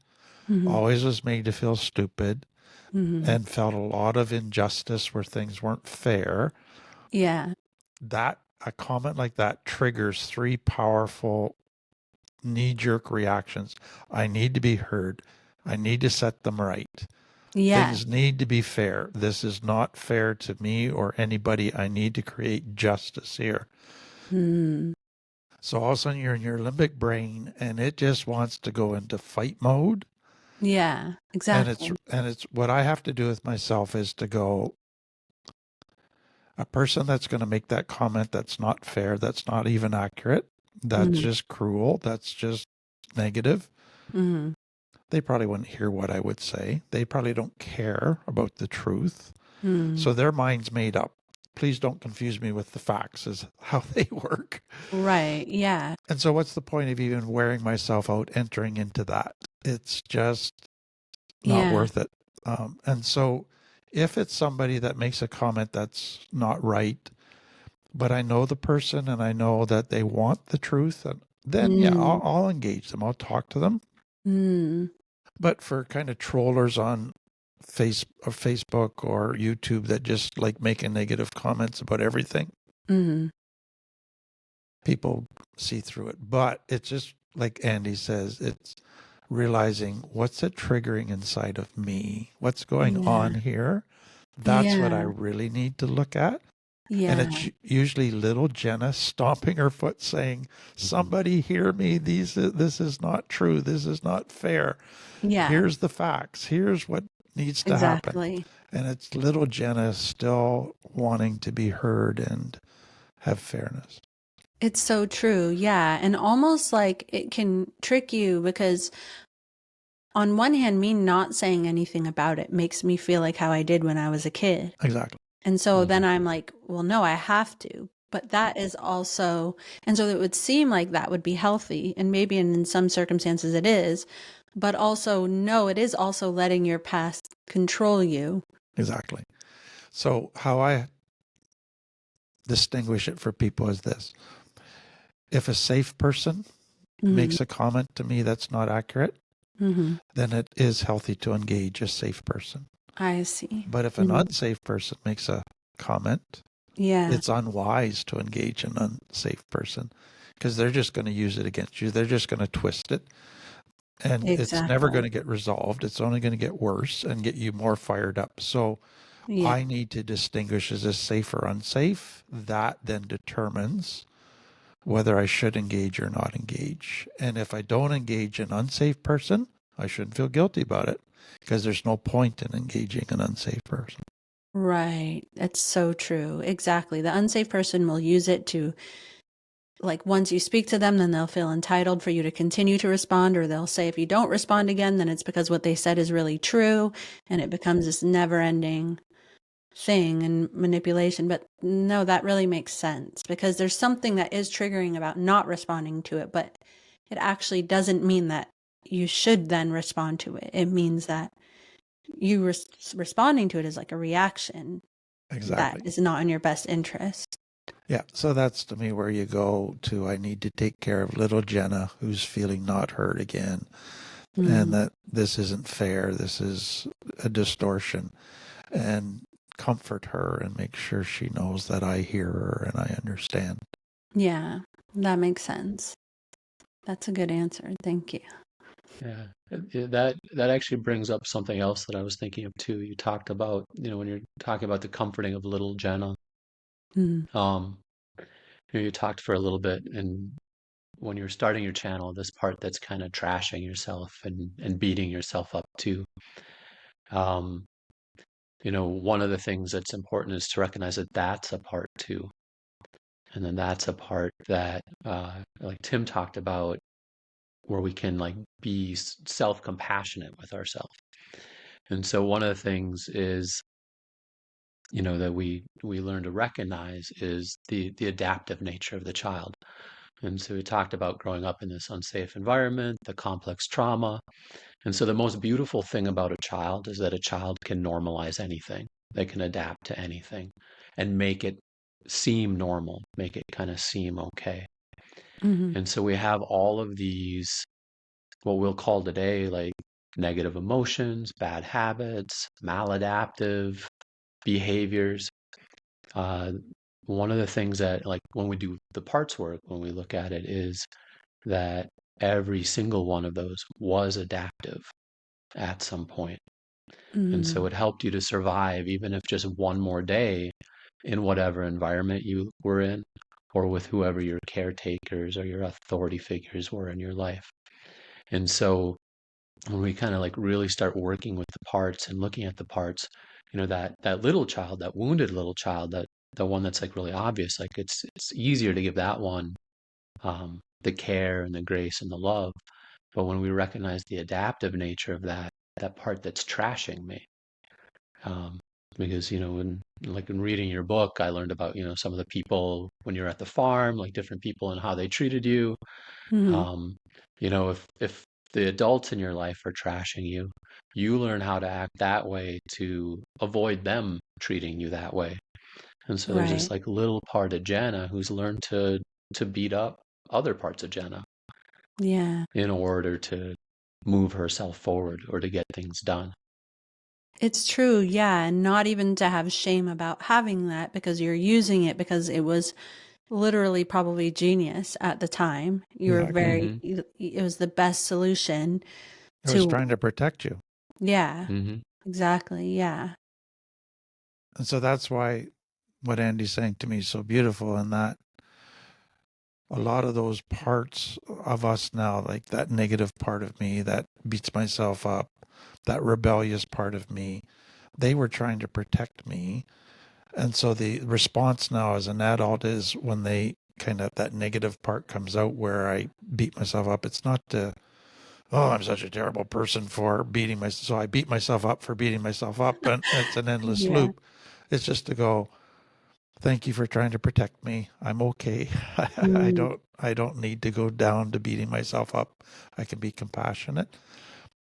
[SPEAKER 2] Hmm.
[SPEAKER 3] always was made to feel stupid,
[SPEAKER 2] Hmm.
[SPEAKER 3] and felt a lot of injustice where things weren't fair,
[SPEAKER 2] Yeah.
[SPEAKER 3] that a comment like that triggers three powerful knee-jerk reactions. I need to be heard. I need to set them right.
[SPEAKER 2] Yeah.
[SPEAKER 3] Things need to be fair. This is not fair to me or anybody. I need to create justice here.
[SPEAKER 2] Mm.
[SPEAKER 3] So all of a sudden you're in your limbic brain and it just wants to go into fight mode.
[SPEAKER 2] Yeah,
[SPEAKER 3] And it's
[SPEAKER 2] exactly.
[SPEAKER 3] and it's what I have to do with myself is to go, a person that's going to make that comment that's not fair, that's not even accurate, that's
[SPEAKER 2] Hmm.
[SPEAKER 3] just cruel, that's just negative.
[SPEAKER 2] Hmm.
[SPEAKER 3] They probably wouldn't hear what I would say. They probably don't care about the truth.
[SPEAKER 2] Mm.
[SPEAKER 3] So their mind's made up. Please don't confuse me with the facts, is how they work.
[SPEAKER 2] Right. Yeah.
[SPEAKER 3] And so, what's the point of even wearing myself out, entering into that? It's just not
[SPEAKER 2] Yeah.
[SPEAKER 3] worth it. And so, if it's somebody that makes a comment that's not right, but I know the person and I know that they want the truth, and then yeah,
[SPEAKER 2] Mm.
[SPEAKER 3] I'll engage them. I'll talk to them.
[SPEAKER 2] Mm.
[SPEAKER 3] But for kind of trollers on Facebook or YouTube that just like making negative comments about everything,
[SPEAKER 2] Mm.
[SPEAKER 3] people see through it. But it's just like Andy says, it's realizing what's it triggering inside of me, what's going
[SPEAKER 2] Yeah.
[SPEAKER 3] on here. That's what I
[SPEAKER 2] Yeah.
[SPEAKER 3] really need to look at. And
[SPEAKER 2] Yeah.
[SPEAKER 3] it's usually little Jenna stomping her foot saying,
[SPEAKER 1] Hmm.
[SPEAKER 3] somebody hear me. This is not true. This is not fair.
[SPEAKER 2] Yeah.
[SPEAKER 3] Here's the facts. Here's what needs to happen.
[SPEAKER 2] Exactly.
[SPEAKER 3] And it's little Jenna still wanting to be heard and have fairness.
[SPEAKER 2] It's so true. Yeah. And almost like it can trick you because, on one hand, me not saying anything about it makes me feel like how I did when I was a kid.
[SPEAKER 3] Exactly.
[SPEAKER 2] And so then
[SPEAKER 1] Hmm.
[SPEAKER 2] I'm like, well, no, I have to. But that is also, and so it would seem like that would be healthy. And maybe in some circumstances it is. But also, no, it is also letting your past control you.
[SPEAKER 3] Exactly. So how I distinguish it for people is this. If a safe person
[SPEAKER 2] Mm-hmm.
[SPEAKER 3] makes a comment to me that's not accurate,
[SPEAKER 2] Mm-hmm.
[SPEAKER 3] then it is healthy to engage a safe person.
[SPEAKER 2] I see.
[SPEAKER 3] But if an
[SPEAKER 2] Mm-hmm.
[SPEAKER 3] unsafe person makes a comment,
[SPEAKER 2] Yeah,
[SPEAKER 3] it's unwise to engage an unsafe person because they're just going to use it against you. They're just going to twist it. And it's never going
[SPEAKER 2] exactly.
[SPEAKER 3] to get resolved. It's only going to get worse and get you more fired up. So
[SPEAKER 2] Yeah.
[SPEAKER 3] I need to distinguish, is this safe or unsafe? That then determines whether I should engage or not engage. And if I don't engage an unsafe person, I shouldn't feel guilty about it because there's no point in engaging an unsafe person.
[SPEAKER 2] Right. That's so true. Exactly. The unsafe person will use it to, like, once you speak to them, then they'll feel entitled for you to continue to respond, or they'll say if you don't respond again, then it's because what they said is really true, and it becomes this never-ending thing and manipulation. But no, that really makes sense because there's something that is triggering about not responding to it, but it actually doesn't mean that you should then respond to it. It means that you responding to it is like a reaction that
[SPEAKER 3] Exactly.
[SPEAKER 2] is not in your best interest.
[SPEAKER 3] Yeah. So that's to me where you go to, I need to take care of little Jenna who's feeling not heard again, and
[SPEAKER 2] Mm.
[SPEAKER 3] that this isn't fair. This is a distortion, and comfort her and make sure she knows that I hear her and I understand.
[SPEAKER 2] Yeah, that makes sense. That's a good answer. Thank you.
[SPEAKER 1] Yeah, that actually brings up something else that I was thinking of too. You talked about, when you're talking about the comforting of little Jenna,
[SPEAKER 2] Mm.
[SPEAKER 1] um, you talked for a little bit, and when you're starting your channel, this part that's kind of trashing yourself and beating yourself up too. Um, one of the things that's important is to recognize that that's a part too. And then that's a part that, like Tim talked about, where we can like be self-compassionate with ourselves. And so one of the things is, that we learn to recognize is the adaptive nature of the child. And so we talked about growing up in this unsafe environment, the complex trauma. And so the most beautiful thing about a child is that a child can normalize anything. They can adapt to anything and make it seem normal, make it kind of seem okay.
[SPEAKER 2] Mm-hmm.
[SPEAKER 1] And so we have all of these, what we'll call today, like negative emotions, bad habits, maladaptive behaviors. Uh, One of the things that, like, when we do the parts work, when we look at it, is that every single one of those was adaptive at some point. And so
[SPEAKER 2] Mm-hmm.
[SPEAKER 1] it helped you to survive, even if just one more day in whatever environment you were in, or with whoever your caretakers or your authority figures were in your life. And so when we kind of like really start working with the parts and looking at the parts, that little child, that wounded little child, that the one that's like really obvious, like it's easier to give that one the care and the grace and the love. But when we recognize the adaptive nature of that part that's trashing me, um, because in reading your book, I learned about some of the people when you're at the farm, like different people and how they treated you.
[SPEAKER 2] Mm-hmm.
[SPEAKER 1] um, if the adults in your life are trashing you, you learn how to act that way to avoid them treating you that way. And so there's this
[SPEAKER 2] Right.
[SPEAKER 1] like little part of Jenna who's learned to beat up other parts of Jenna
[SPEAKER 2] Yeah.
[SPEAKER 1] in order to move herself forward or to get things done.
[SPEAKER 2] It's true. Yeah. And not even to have shame about having that because you're using it because it was literally probably genius at the time. You were
[SPEAKER 3] Exactly.
[SPEAKER 2] very,
[SPEAKER 1] Mm-hmm.
[SPEAKER 2] it was the best solution
[SPEAKER 3] It was
[SPEAKER 2] to,
[SPEAKER 3] trying to protect you.
[SPEAKER 2] yeah,
[SPEAKER 1] Mm-hmm.
[SPEAKER 2] exactly. Yeah.
[SPEAKER 3] And so that's why what Andy's saying to me is so beautiful, and that a lot of those parts of us now, like that negative part of me that beats myself up, that rebellious part of me, they were trying to protect me. And so the response now as an adult is when they kind of, that negative part comes out where I beat myself up, it's not to, oh, I'm such a terrible person for beating myself. So I beat myself up for beating myself up. And it's an endless
[SPEAKER 2] Yeah.
[SPEAKER 3] loop. It's just to go, thank you for trying to protect me. I'm okay.
[SPEAKER 2] Mm.
[SPEAKER 3] I don't need to go down to beating myself up. I can be compassionate.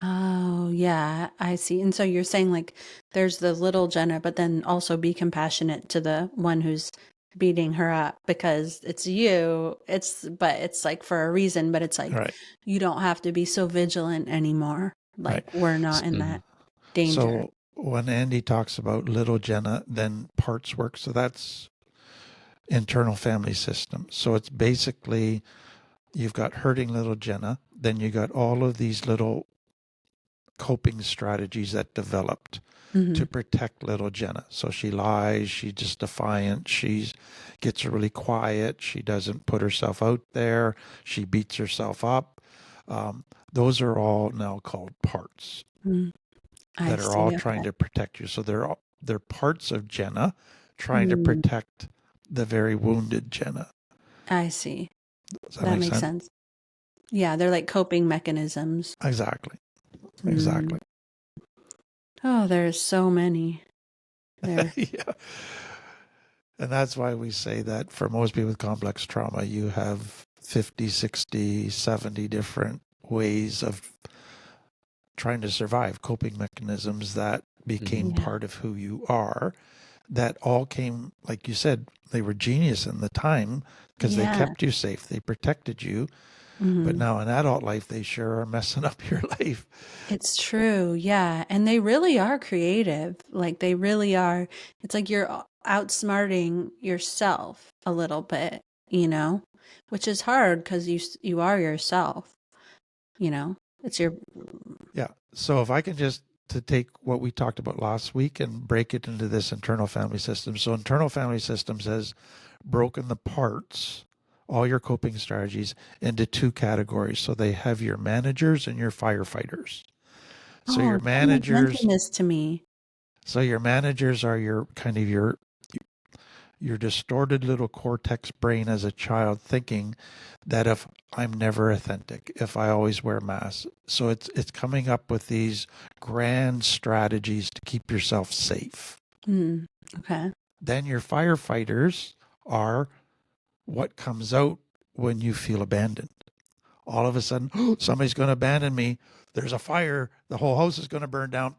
[SPEAKER 2] Oh, yeah, I see. And so you're saying like there's the little Jenna, but then also be compassionate to the one who's beating her up because it's you. But it's like for a reason, but it's like
[SPEAKER 3] Right.
[SPEAKER 2] you don't have to be so vigilant anymore.
[SPEAKER 3] Right.
[SPEAKER 2] Like we're not in
[SPEAKER 1] Mm-hmm.
[SPEAKER 2] that danger.
[SPEAKER 3] So when Andy talks about little Jenna, then parts work. So that's internal family system. So it's basically you've got hurting little Jenna, then you got all of these little coping strategies that developed
[SPEAKER 2] Mm-hmm.
[SPEAKER 3] to protect little Jenna. So she lies, she's just defiant, she gets really quiet, she doesn't put herself out there, she beats herself up. Those are all now called parts
[SPEAKER 2] Mm. I
[SPEAKER 3] that are all
[SPEAKER 2] see.
[SPEAKER 3] trying
[SPEAKER 2] Okay.
[SPEAKER 3] to protect you. So they're parts of Jenna trying to
[SPEAKER 2] Mm.
[SPEAKER 3] protect the very wounded Jenna.
[SPEAKER 2] I see.
[SPEAKER 3] Does that
[SPEAKER 2] That
[SPEAKER 3] make
[SPEAKER 2] makes
[SPEAKER 3] sense?
[SPEAKER 2] sense. Yeah, they're like coping mechanisms.
[SPEAKER 3] Exactly.
[SPEAKER 2] Mm.
[SPEAKER 3] Exactly.
[SPEAKER 2] Oh, there's so many there.
[SPEAKER 3] Yeah. And that's why we say that for most people with complex trauma, you have 50, 60, 70 different ways of trying to survive, coping mechanisms that became
[SPEAKER 1] Mm-hmm.
[SPEAKER 2] Yeah.
[SPEAKER 3] part of who you are, that all came, like you said, they were genius in the time because they
[SPEAKER 2] Yeah.
[SPEAKER 3] kept you safe, they protected you. But
[SPEAKER 2] Mm-hmm.
[SPEAKER 3] now in adult life, they sure are messing up your life.
[SPEAKER 2] It's true. Yeah. And they really are creative. Like they really are. It's like you're outsmarting yourself a little bit, which is hard because you are yourself, you know, it's your,
[SPEAKER 3] Yeah. So if I can just to take what we talked about last week and break it into this internal family system. So internal family systems has broken the parts, all your coping strategies into two categories. So they have your managers and your firefighters. So
[SPEAKER 2] oh,
[SPEAKER 3] your
[SPEAKER 2] someone
[SPEAKER 3] managers,
[SPEAKER 2] mentioned this to me.
[SPEAKER 3] So your managers are your kind of your distorted little cortex brain as a child, thinking that if I'm never authentic, if I always wear masks. So it's coming up with these grand strategies to keep yourself safe.
[SPEAKER 2] Okay.
[SPEAKER 3] Then your firefighters are what comes out when you feel abandoned. All of a sudden, oh, somebody's going to abandon me. There's a fire. The whole house is going to burn down.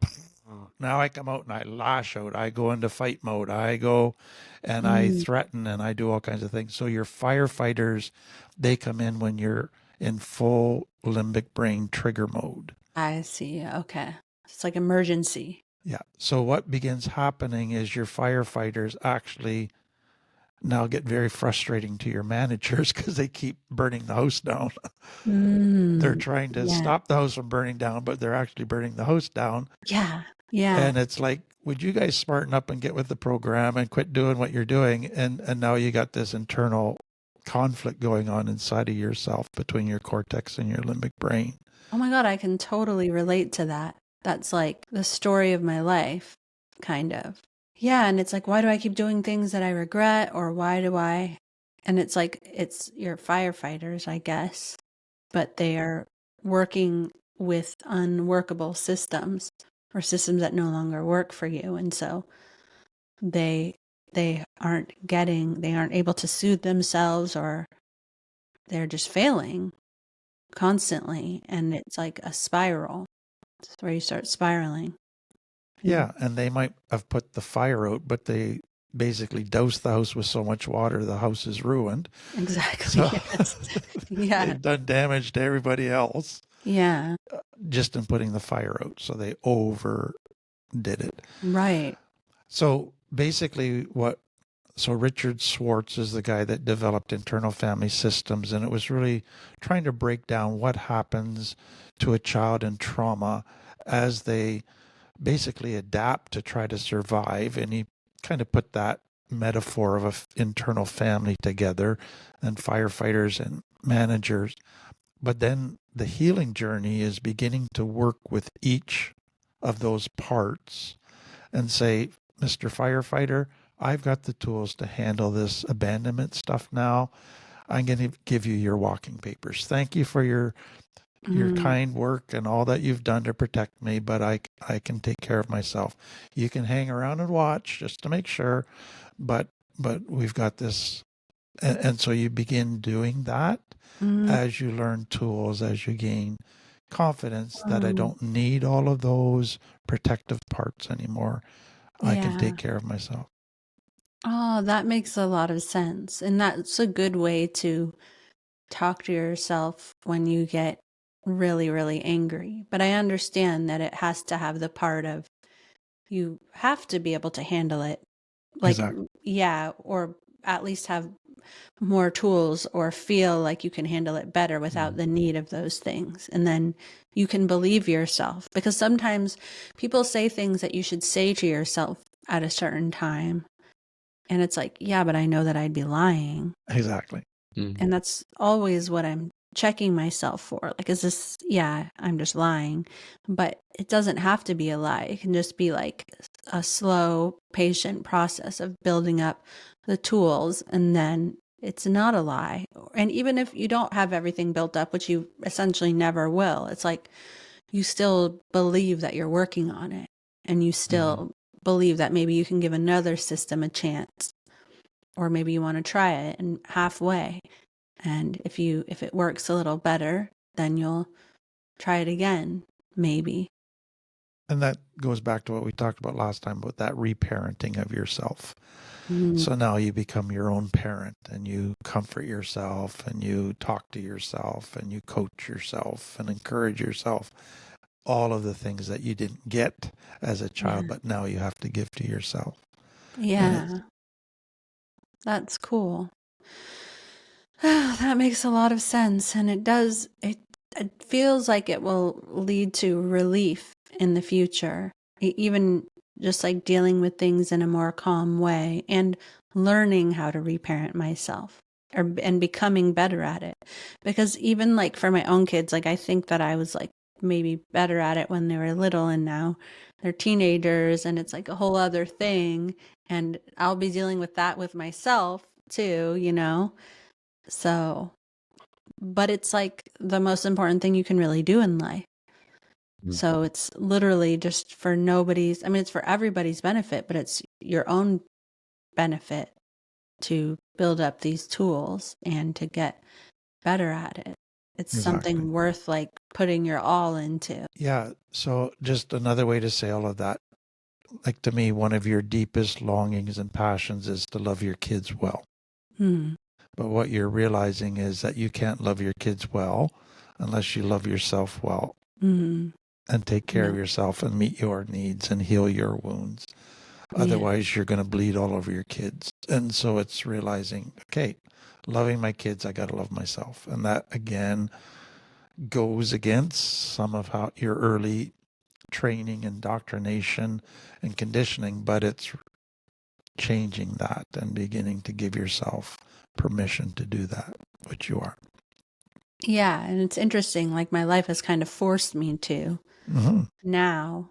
[SPEAKER 3] Now I come out and I lash out. I go into fight mode. I go and I threaten and I do all kinds of things. So your firefighters, they come in when you're in full limbic brain trigger mode.
[SPEAKER 2] I see. Okay. It's like emergency.
[SPEAKER 3] Yeah. So what begins happening is your firefighters actually now get very frustrating to your managers because they keep burning the house down. They're trying to stop the house from burning down, but they're actually burning the house down.
[SPEAKER 2] Yeah. Yeah.
[SPEAKER 3] And it's like, would you guys smarten up and get with the program and quit doing what you're doing? And now you got this internal conflict going on inside of yourself between your cortex and your limbic brain.
[SPEAKER 2] Oh my God, I can totally relate to that. That's like the story of my life, kind of. Yeah, and it's like, why do I keep doing things that I regret? Or why do I? And it's like, it's your firefighters, I guess, but they are working with unworkable systems or systems that no longer work for you. And so they aren't able to soothe themselves, or they're just failing constantly. And it's like a spiral. It's where you start spiraling.
[SPEAKER 3] Yeah, and they might have put the fire out, but they basically doused the house with so much water, the house is ruined.
[SPEAKER 2] Exactly.
[SPEAKER 3] So
[SPEAKER 2] Yes. Yeah.
[SPEAKER 3] they've done damage to everybody else.
[SPEAKER 2] Yeah.
[SPEAKER 3] Just in putting the fire out. So they overdid it.
[SPEAKER 2] Right.
[SPEAKER 3] So basically so Richard Schwartz is the guy that developed internal family systems, and it was really trying to break down what happens to a child in trauma as they basically adapt to try to survive. And he kind of put that metaphor of an internal family together, and firefighters and managers. But then the healing journey is beginning to work with each of those parts and say, Mr. Firefighter, I've got the tools to handle this abandonment stuff now. I'm going to give you your walking papers. Thank you for your kind work and all that you've done to protect me, but I can take care of myself. You can hang around and watch just to make sure, but we've got this. And so you begin doing that as you learn tools, as you gain confidence that I don't need all of those protective parts anymore. I can take care of myself.
[SPEAKER 2] Oh, that makes a lot of sense. And that's a good way to talk to yourself when you get really, really angry. But I understand that it has to have the part of you have to be able to handle it. Like,
[SPEAKER 3] Exactly.
[SPEAKER 2] yeah, or at least have more tools or feel like you can handle it better without the need of those things. And then you can believe yourself, because sometimes people say things that you should say to yourself at a certain time. And it's like, yeah, but I know that I'd be lying.
[SPEAKER 3] Exactly.
[SPEAKER 2] And that's always what I'm checking myself for. Like, is this, yeah, I'm just lying. But it doesn't have to be a lie. It can just be like a slow, patient process of building up the tools, and then it's not a lie. And even if you don't have everything built up, which you essentially never will, it's like you still believe that you're working on it, and you still believe that maybe you can give another system a chance, or maybe you want to try it and halfway. And if it works a little better, then you'll try it again, maybe.
[SPEAKER 3] And that goes back to what we talked about last time, about that reparenting of yourself. So now you become your own parent, and you comfort yourself, and you talk to yourself, and you coach yourself and encourage yourself. All of the things that you didn't get as a child, but now you have to give to yourself.
[SPEAKER 2] Yeah. That's cool. That makes a lot of sense. And it feels like it will lead to relief in the future, even just like dealing with things in a more calm way and learning how to reparent myself, and becoming better at it. Because even like for my own kids, like I think that I was like maybe better at it when they were little, and now they're teenagers and it's like a whole other thing. And I'll be dealing with that with myself too, you know? So, but it's like the most important thing you can really do in life. So it's literally just for nobody's, I mean, it's for everybody's benefit, but it's your own benefit to build up these tools and to get better at it. It's
[SPEAKER 3] Exactly.
[SPEAKER 2] something worth like putting your all into.
[SPEAKER 3] Yeah. So just another way to say all of that, like to me, one of your deepest longings and passions is to love your kids well. But what you're realizing is that you can't love your kids well unless you love yourself well and take care of yourself and meet your needs and heal your wounds. Otherwise, you're going to bleed all over your kids. And so it's realizing, okay, loving my kids, I got to love myself. And that, again, goes against some of how your early training, indoctrination, and conditioning, but it's changing that and beginning to give yourself permission to do that, which you are.
[SPEAKER 2] Yeah, and it's interesting, like my life has kind of forced me to now.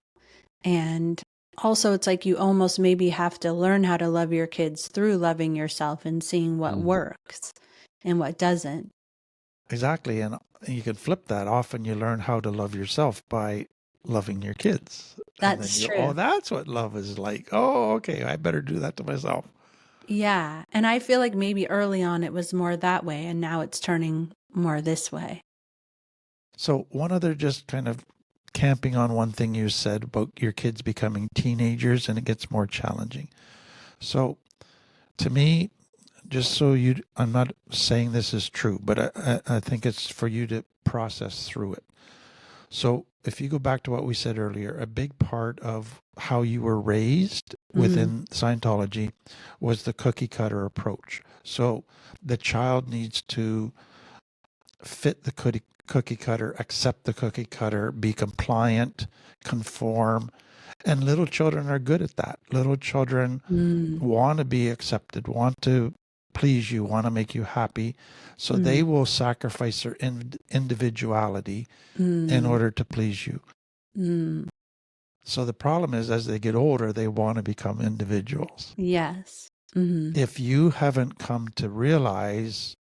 [SPEAKER 2] And also it's like you almost maybe have to learn how to love your kids through loving yourself and seeing what works and what doesn't.
[SPEAKER 3] Exactly. And you can flip that. Often you learn how to love yourself by loving your kids.
[SPEAKER 2] That's true.
[SPEAKER 3] Oh, that's what love is like. Oh, okay, I better do that to myself.
[SPEAKER 2] Yeah. And I feel like maybe early on it was more that way, and now it's turning more this way.
[SPEAKER 3] So one other, just kind of camping on one thing you said about your kids becoming teenagers, and it gets more challenging. So to me, just so I'm not saying this is true, but I think it's for you to process through it. So if you go back to what we said earlier, a big part of how you were raised within Scientology was the cookie cutter approach. So the child needs to fit the cookie cutter, accept the cookie cutter, be compliant, conform. And little children are good at that. Little children want to be accepted, want to please you, want to make you happy. So they will sacrifice their individuality in order to please you. So the problem is, as they get older, they want to become individuals.
[SPEAKER 2] Yes.
[SPEAKER 3] If you haven't come to realize,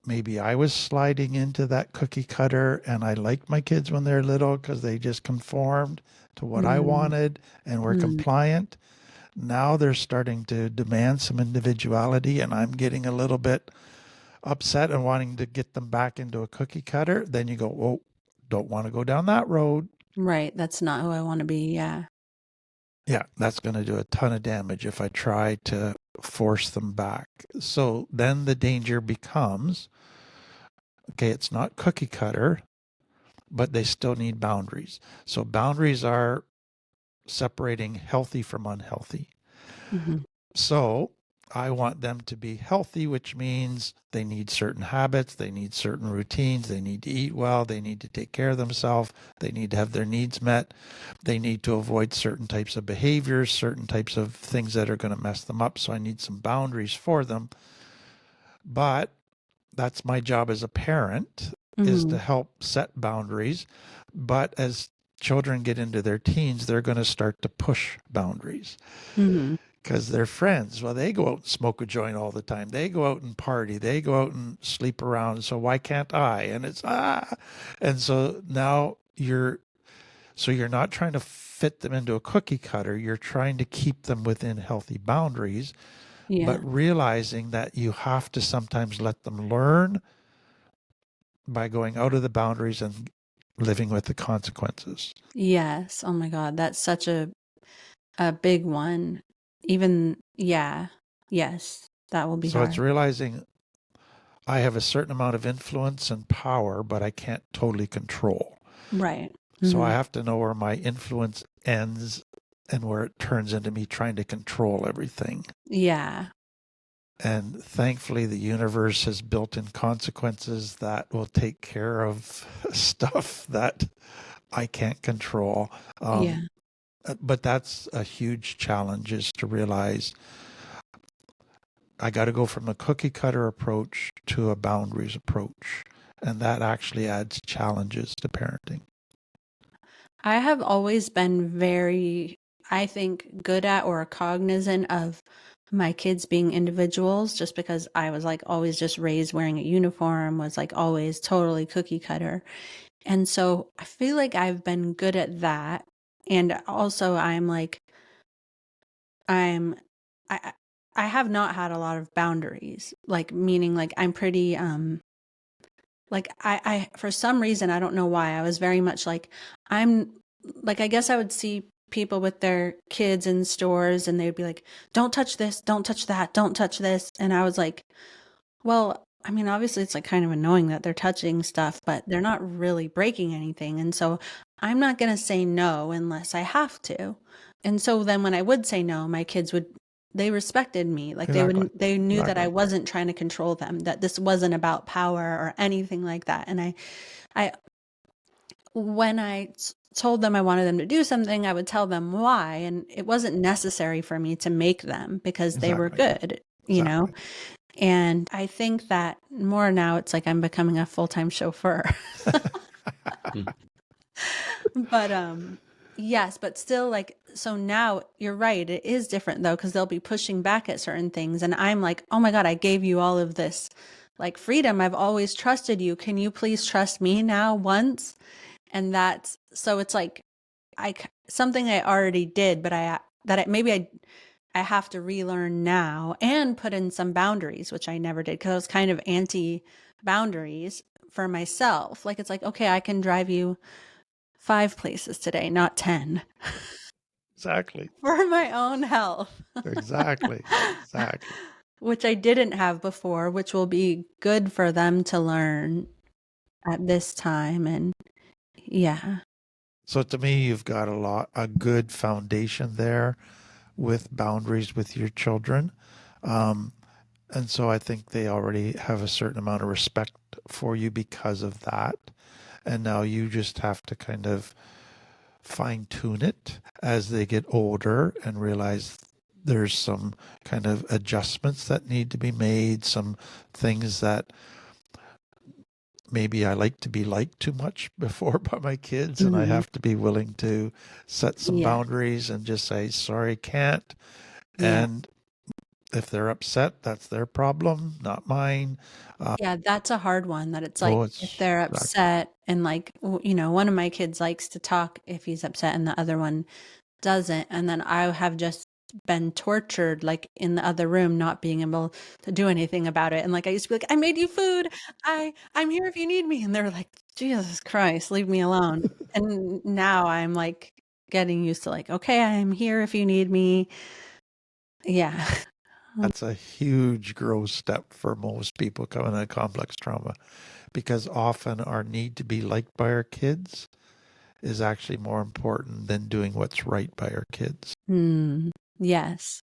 [SPEAKER 3] maybe I was sliding into that cookie cutter and I liked my kids when they're little because they just conformed to what I wanted and were compliant. Now they're starting to demand some individuality and I'm getting a little bit upset and wanting to get them back into a cookie cutter. Then you go, oh, don't want to go down that road.
[SPEAKER 2] Right. That's not who I want to be. Yeah.
[SPEAKER 3] Yeah, that's going to do a ton of damage if I try to force them back. So then the danger becomes, okay, it's not cookie cutter, but they still need boundaries. So boundaries are separating healthy from unhealthy. So I want them to be healthy, which means they need certain habits, they need certain routines, they need to eat well, they need to take care of themselves, they need to have their needs met, they need to avoid certain types of behaviors, certain types of things that are going to mess them up. So I need some boundaries for them. But that's my job as a parent, is to help set boundaries. But as children get into their teens, they're going to start to push boundaries. Because their friends, well, they go out and smoke a joint all the time. They go out and party. They go out and sleep around. So why can't I? And it's, And so now you're not trying to fit them into a cookie cutter. You're trying to keep them within healthy boundaries, but realizing that you have to sometimes let them learn by going out of the boundaries and living with the consequences.
[SPEAKER 2] Yes. Oh my God. That's such a big one. Even, yes, that will be
[SPEAKER 3] So
[SPEAKER 2] hard.
[SPEAKER 3] it's realizing I have a certain amount of influence and power, but I can't totally control.
[SPEAKER 2] Right.
[SPEAKER 3] So I have to know where my influence ends and where it turns into me trying to control everything.
[SPEAKER 2] Yeah.
[SPEAKER 3] And thankfully, the universe has built in consequences that will take care of stuff that I can't control. But that's a huge challenge, is to realize I got to go from a cookie cutter approach to a boundaries approach. And that actually adds challenges to parenting.
[SPEAKER 2] I have always been very, I think, good at or cognizant of my kids being individuals, just because I was like always just raised wearing a uniform, was like always totally cookie cutter. And so I feel like I've been good at that. And also I'm like, I'm, I, I have not had a lot of boundaries, like meaning like I'm pretty, like for some reason, I don't know why, I was very much like, I'm like, I guess I would see people with their kids in stores and they'd be like, don't touch this, don't touch that, don't touch this. And I was like, well, I mean, obviously it's like kind of annoying that they're touching stuff, but they're not really breaking anything. And so I'm not going to say no unless I have to. And so then when I would say no, my kids would, they respected me. Like
[SPEAKER 3] Exactly.
[SPEAKER 2] they knew that I
[SPEAKER 3] Exactly.
[SPEAKER 2] wasn't trying to control them, that this wasn't about power or anything like that. And when I told them I wanted them to do something, I would tell them why. And it wasn't necessary for me to make them because they were
[SPEAKER 3] Exactly.
[SPEAKER 2] good, you know?
[SPEAKER 3] Exactly.
[SPEAKER 2] And I think that more now it's like I'm becoming a full-time chauffeur. But yes, but still like, so now you're right. It is different though, because they'll be pushing back at certain things. And I'm like, oh my God, I gave you all of this like freedom. I've always trusted you. Can you please trust me now once? And that's, so it's like, something I already did, but maybe I have to relearn now and put in some boundaries, which I never did because I was kind of anti boundaries for myself. Like, it's like, okay, I can drive you 5 places today, not 10
[SPEAKER 3] Exactly.
[SPEAKER 2] for my own health.
[SPEAKER 3] Exactly. Exactly.
[SPEAKER 2] Which I didn't have before, which will be good for them to learn at this time. And yeah.
[SPEAKER 3] So to me, you've got a good foundation there with boundaries with your children. Um, and so I think they already have a certain amount of respect for you because of that. And now you just have to kind of fine tune it as they get older and realize there's some kind of adjustments that need to be made, some things that maybe I like to be liked too much before by my kids, and I
[SPEAKER 2] Mhm.
[SPEAKER 3] have to be willing to set some
[SPEAKER 2] Yeah.
[SPEAKER 3] boundaries and just say, sorry, can't.
[SPEAKER 2] Yeah.
[SPEAKER 3] And if they're upset, that's their problem, not mine.
[SPEAKER 2] Yeah, that's a hard one, that it's like if
[SPEAKER 3] It's
[SPEAKER 2] they're
[SPEAKER 3] like,
[SPEAKER 2] upset and like, you know, one of my kids likes to talk if he's upset and the other one doesn't. And then I have just been tortured like in the other room, not being able to do anything about it. And like I used to be like, I made you food. I'm here if you need me. And they're like, Jesus Christ, leave me alone. And now I'm like getting used to like, okay, I'm here if you need me. Yeah.
[SPEAKER 3] that's a huge growth step for most people coming out of complex trauma, because often our need to be liked by our kids is actually more important than doing what's right by our kids.
[SPEAKER 2] Yes.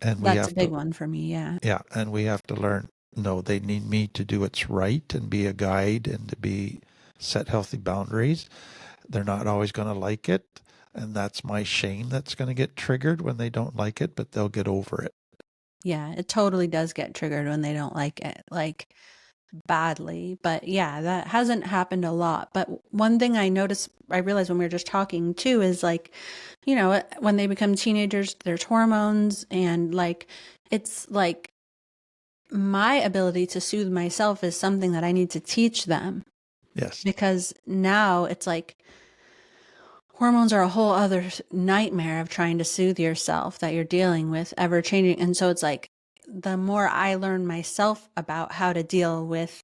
[SPEAKER 3] And we
[SPEAKER 2] That's a
[SPEAKER 3] have
[SPEAKER 2] big
[SPEAKER 3] to,
[SPEAKER 2] one for me. Yeah.
[SPEAKER 3] yeah, and we have to learn, no, they need me to do what's right and be a guide and to be set healthy boundaries. They're not always going to like it. And that's my shame that's going to get triggered when they don't like it, but they'll get over it.
[SPEAKER 2] Yeah, it totally does get triggered when they don't like it, like badly. But yeah, that hasn't happened a lot. But one thing I realized when we were just talking too is like, you know, when they become teenagers, there's hormones and like, it's like my ability to soothe myself is something that I need to teach them
[SPEAKER 3] Yes.
[SPEAKER 2] because now it's like, hormones are a whole other nightmare of trying to soothe yourself that you're dealing with, ever changing. And so it's like the more I learn myself about how to deal with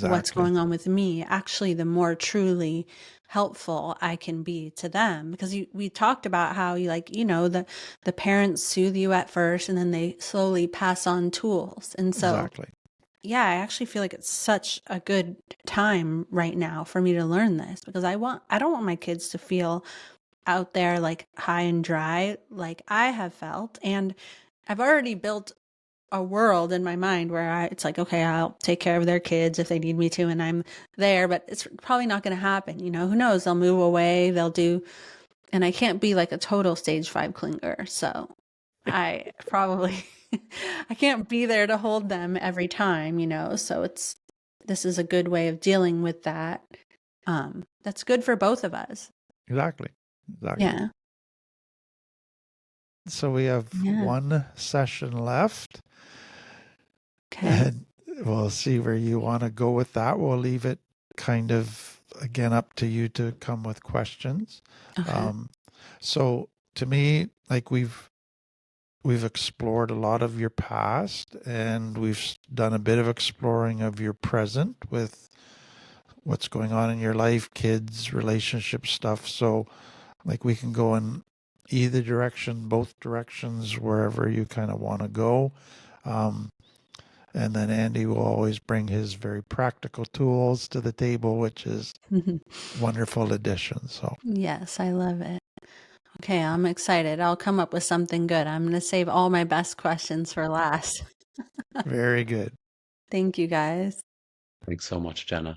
[SPEAKER 2] what's
[SPEAKER 3] Exactly.
[SPEAKER 2] going on with me, actually, the more truly helpful I can be to them. Because we talked about how you like, you know, the parents soothe you at first and then they slowly pass on tools. And so
[SPEAKER 3] Exactly.
[SPEAKER 2] yeah, I actually feel like it's such a good time right now for me to learn this because I don't want my kids to feel out there like high and dry like I have felt. And I've already built a world in my mind where it's like, okay, I'll take care of their kids if they need me to and I'm there, but it's probably not going to happen. You know, who knows? They'll move away, and I can't be like a total stage 5 clinger. So I probably I can't be there to hold them every time, you know. So this is a good way of dealing with that. That's good for both of us.
[SPEAKER 3] Exactly.
[SPEAKER 2] Yeah.
[SPEAKER 3] So we have
[SPEAKER 2] Yeah.
[SPEAKER 3] one session left,
[SPEAKER 2] Okay.
[SPEAKER 3] and we'll see where you want to go with that. We'll leave it kind of again up to you to come with questions.
[SPEAKER 2] Okay.
[SPEAKER 3] So to me, like we've explored a lot of your past, and we've done a bit of exploring of your present with what's going on in your life, kids, relationship stuff. So like we can go in either direction, both directions, wherever you kind of want to go. And then Andy will always bring his very practical tools to the table, which is wonderful addition. So
[SPEAKER 2] Yes, I love it. Okay, I'm excited. I'll come up with something good. I'm going to save all my best questions for last.
[SPEAKER 3] very good.
[SPEAKER 2] Thank you, guys.
[SPEAKER 1] Thanks so much, Jenna.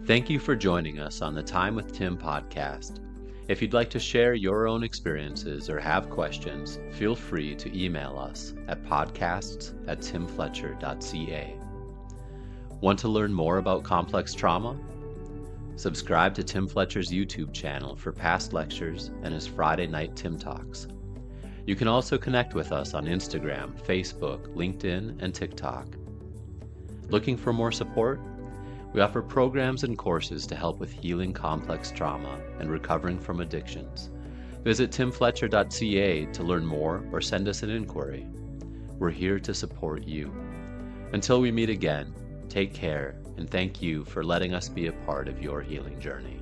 [SPEAKER 1] Thank you for joining us on the Time with Tim podcast. If you'd like to share your own experiences or have questions, feel free to email us at podcasts@timfletcher.ca. Want to learn more about complex trauma? Subscribe to Tim Fletcher's YouTube channel for past lectures and his Friday night Tim Talks. You can also connect with us on Instagram, Facebook, LinkedIn, and TikTok. Looking for more support? We offer programs and courses to help with healing complex trauma and recovering from addictions. Visit timfletcher.ca to learn more or send us an inquiry. We're here to support you. Until we meet again, take care and thank you for letting us be a part of your healing journey.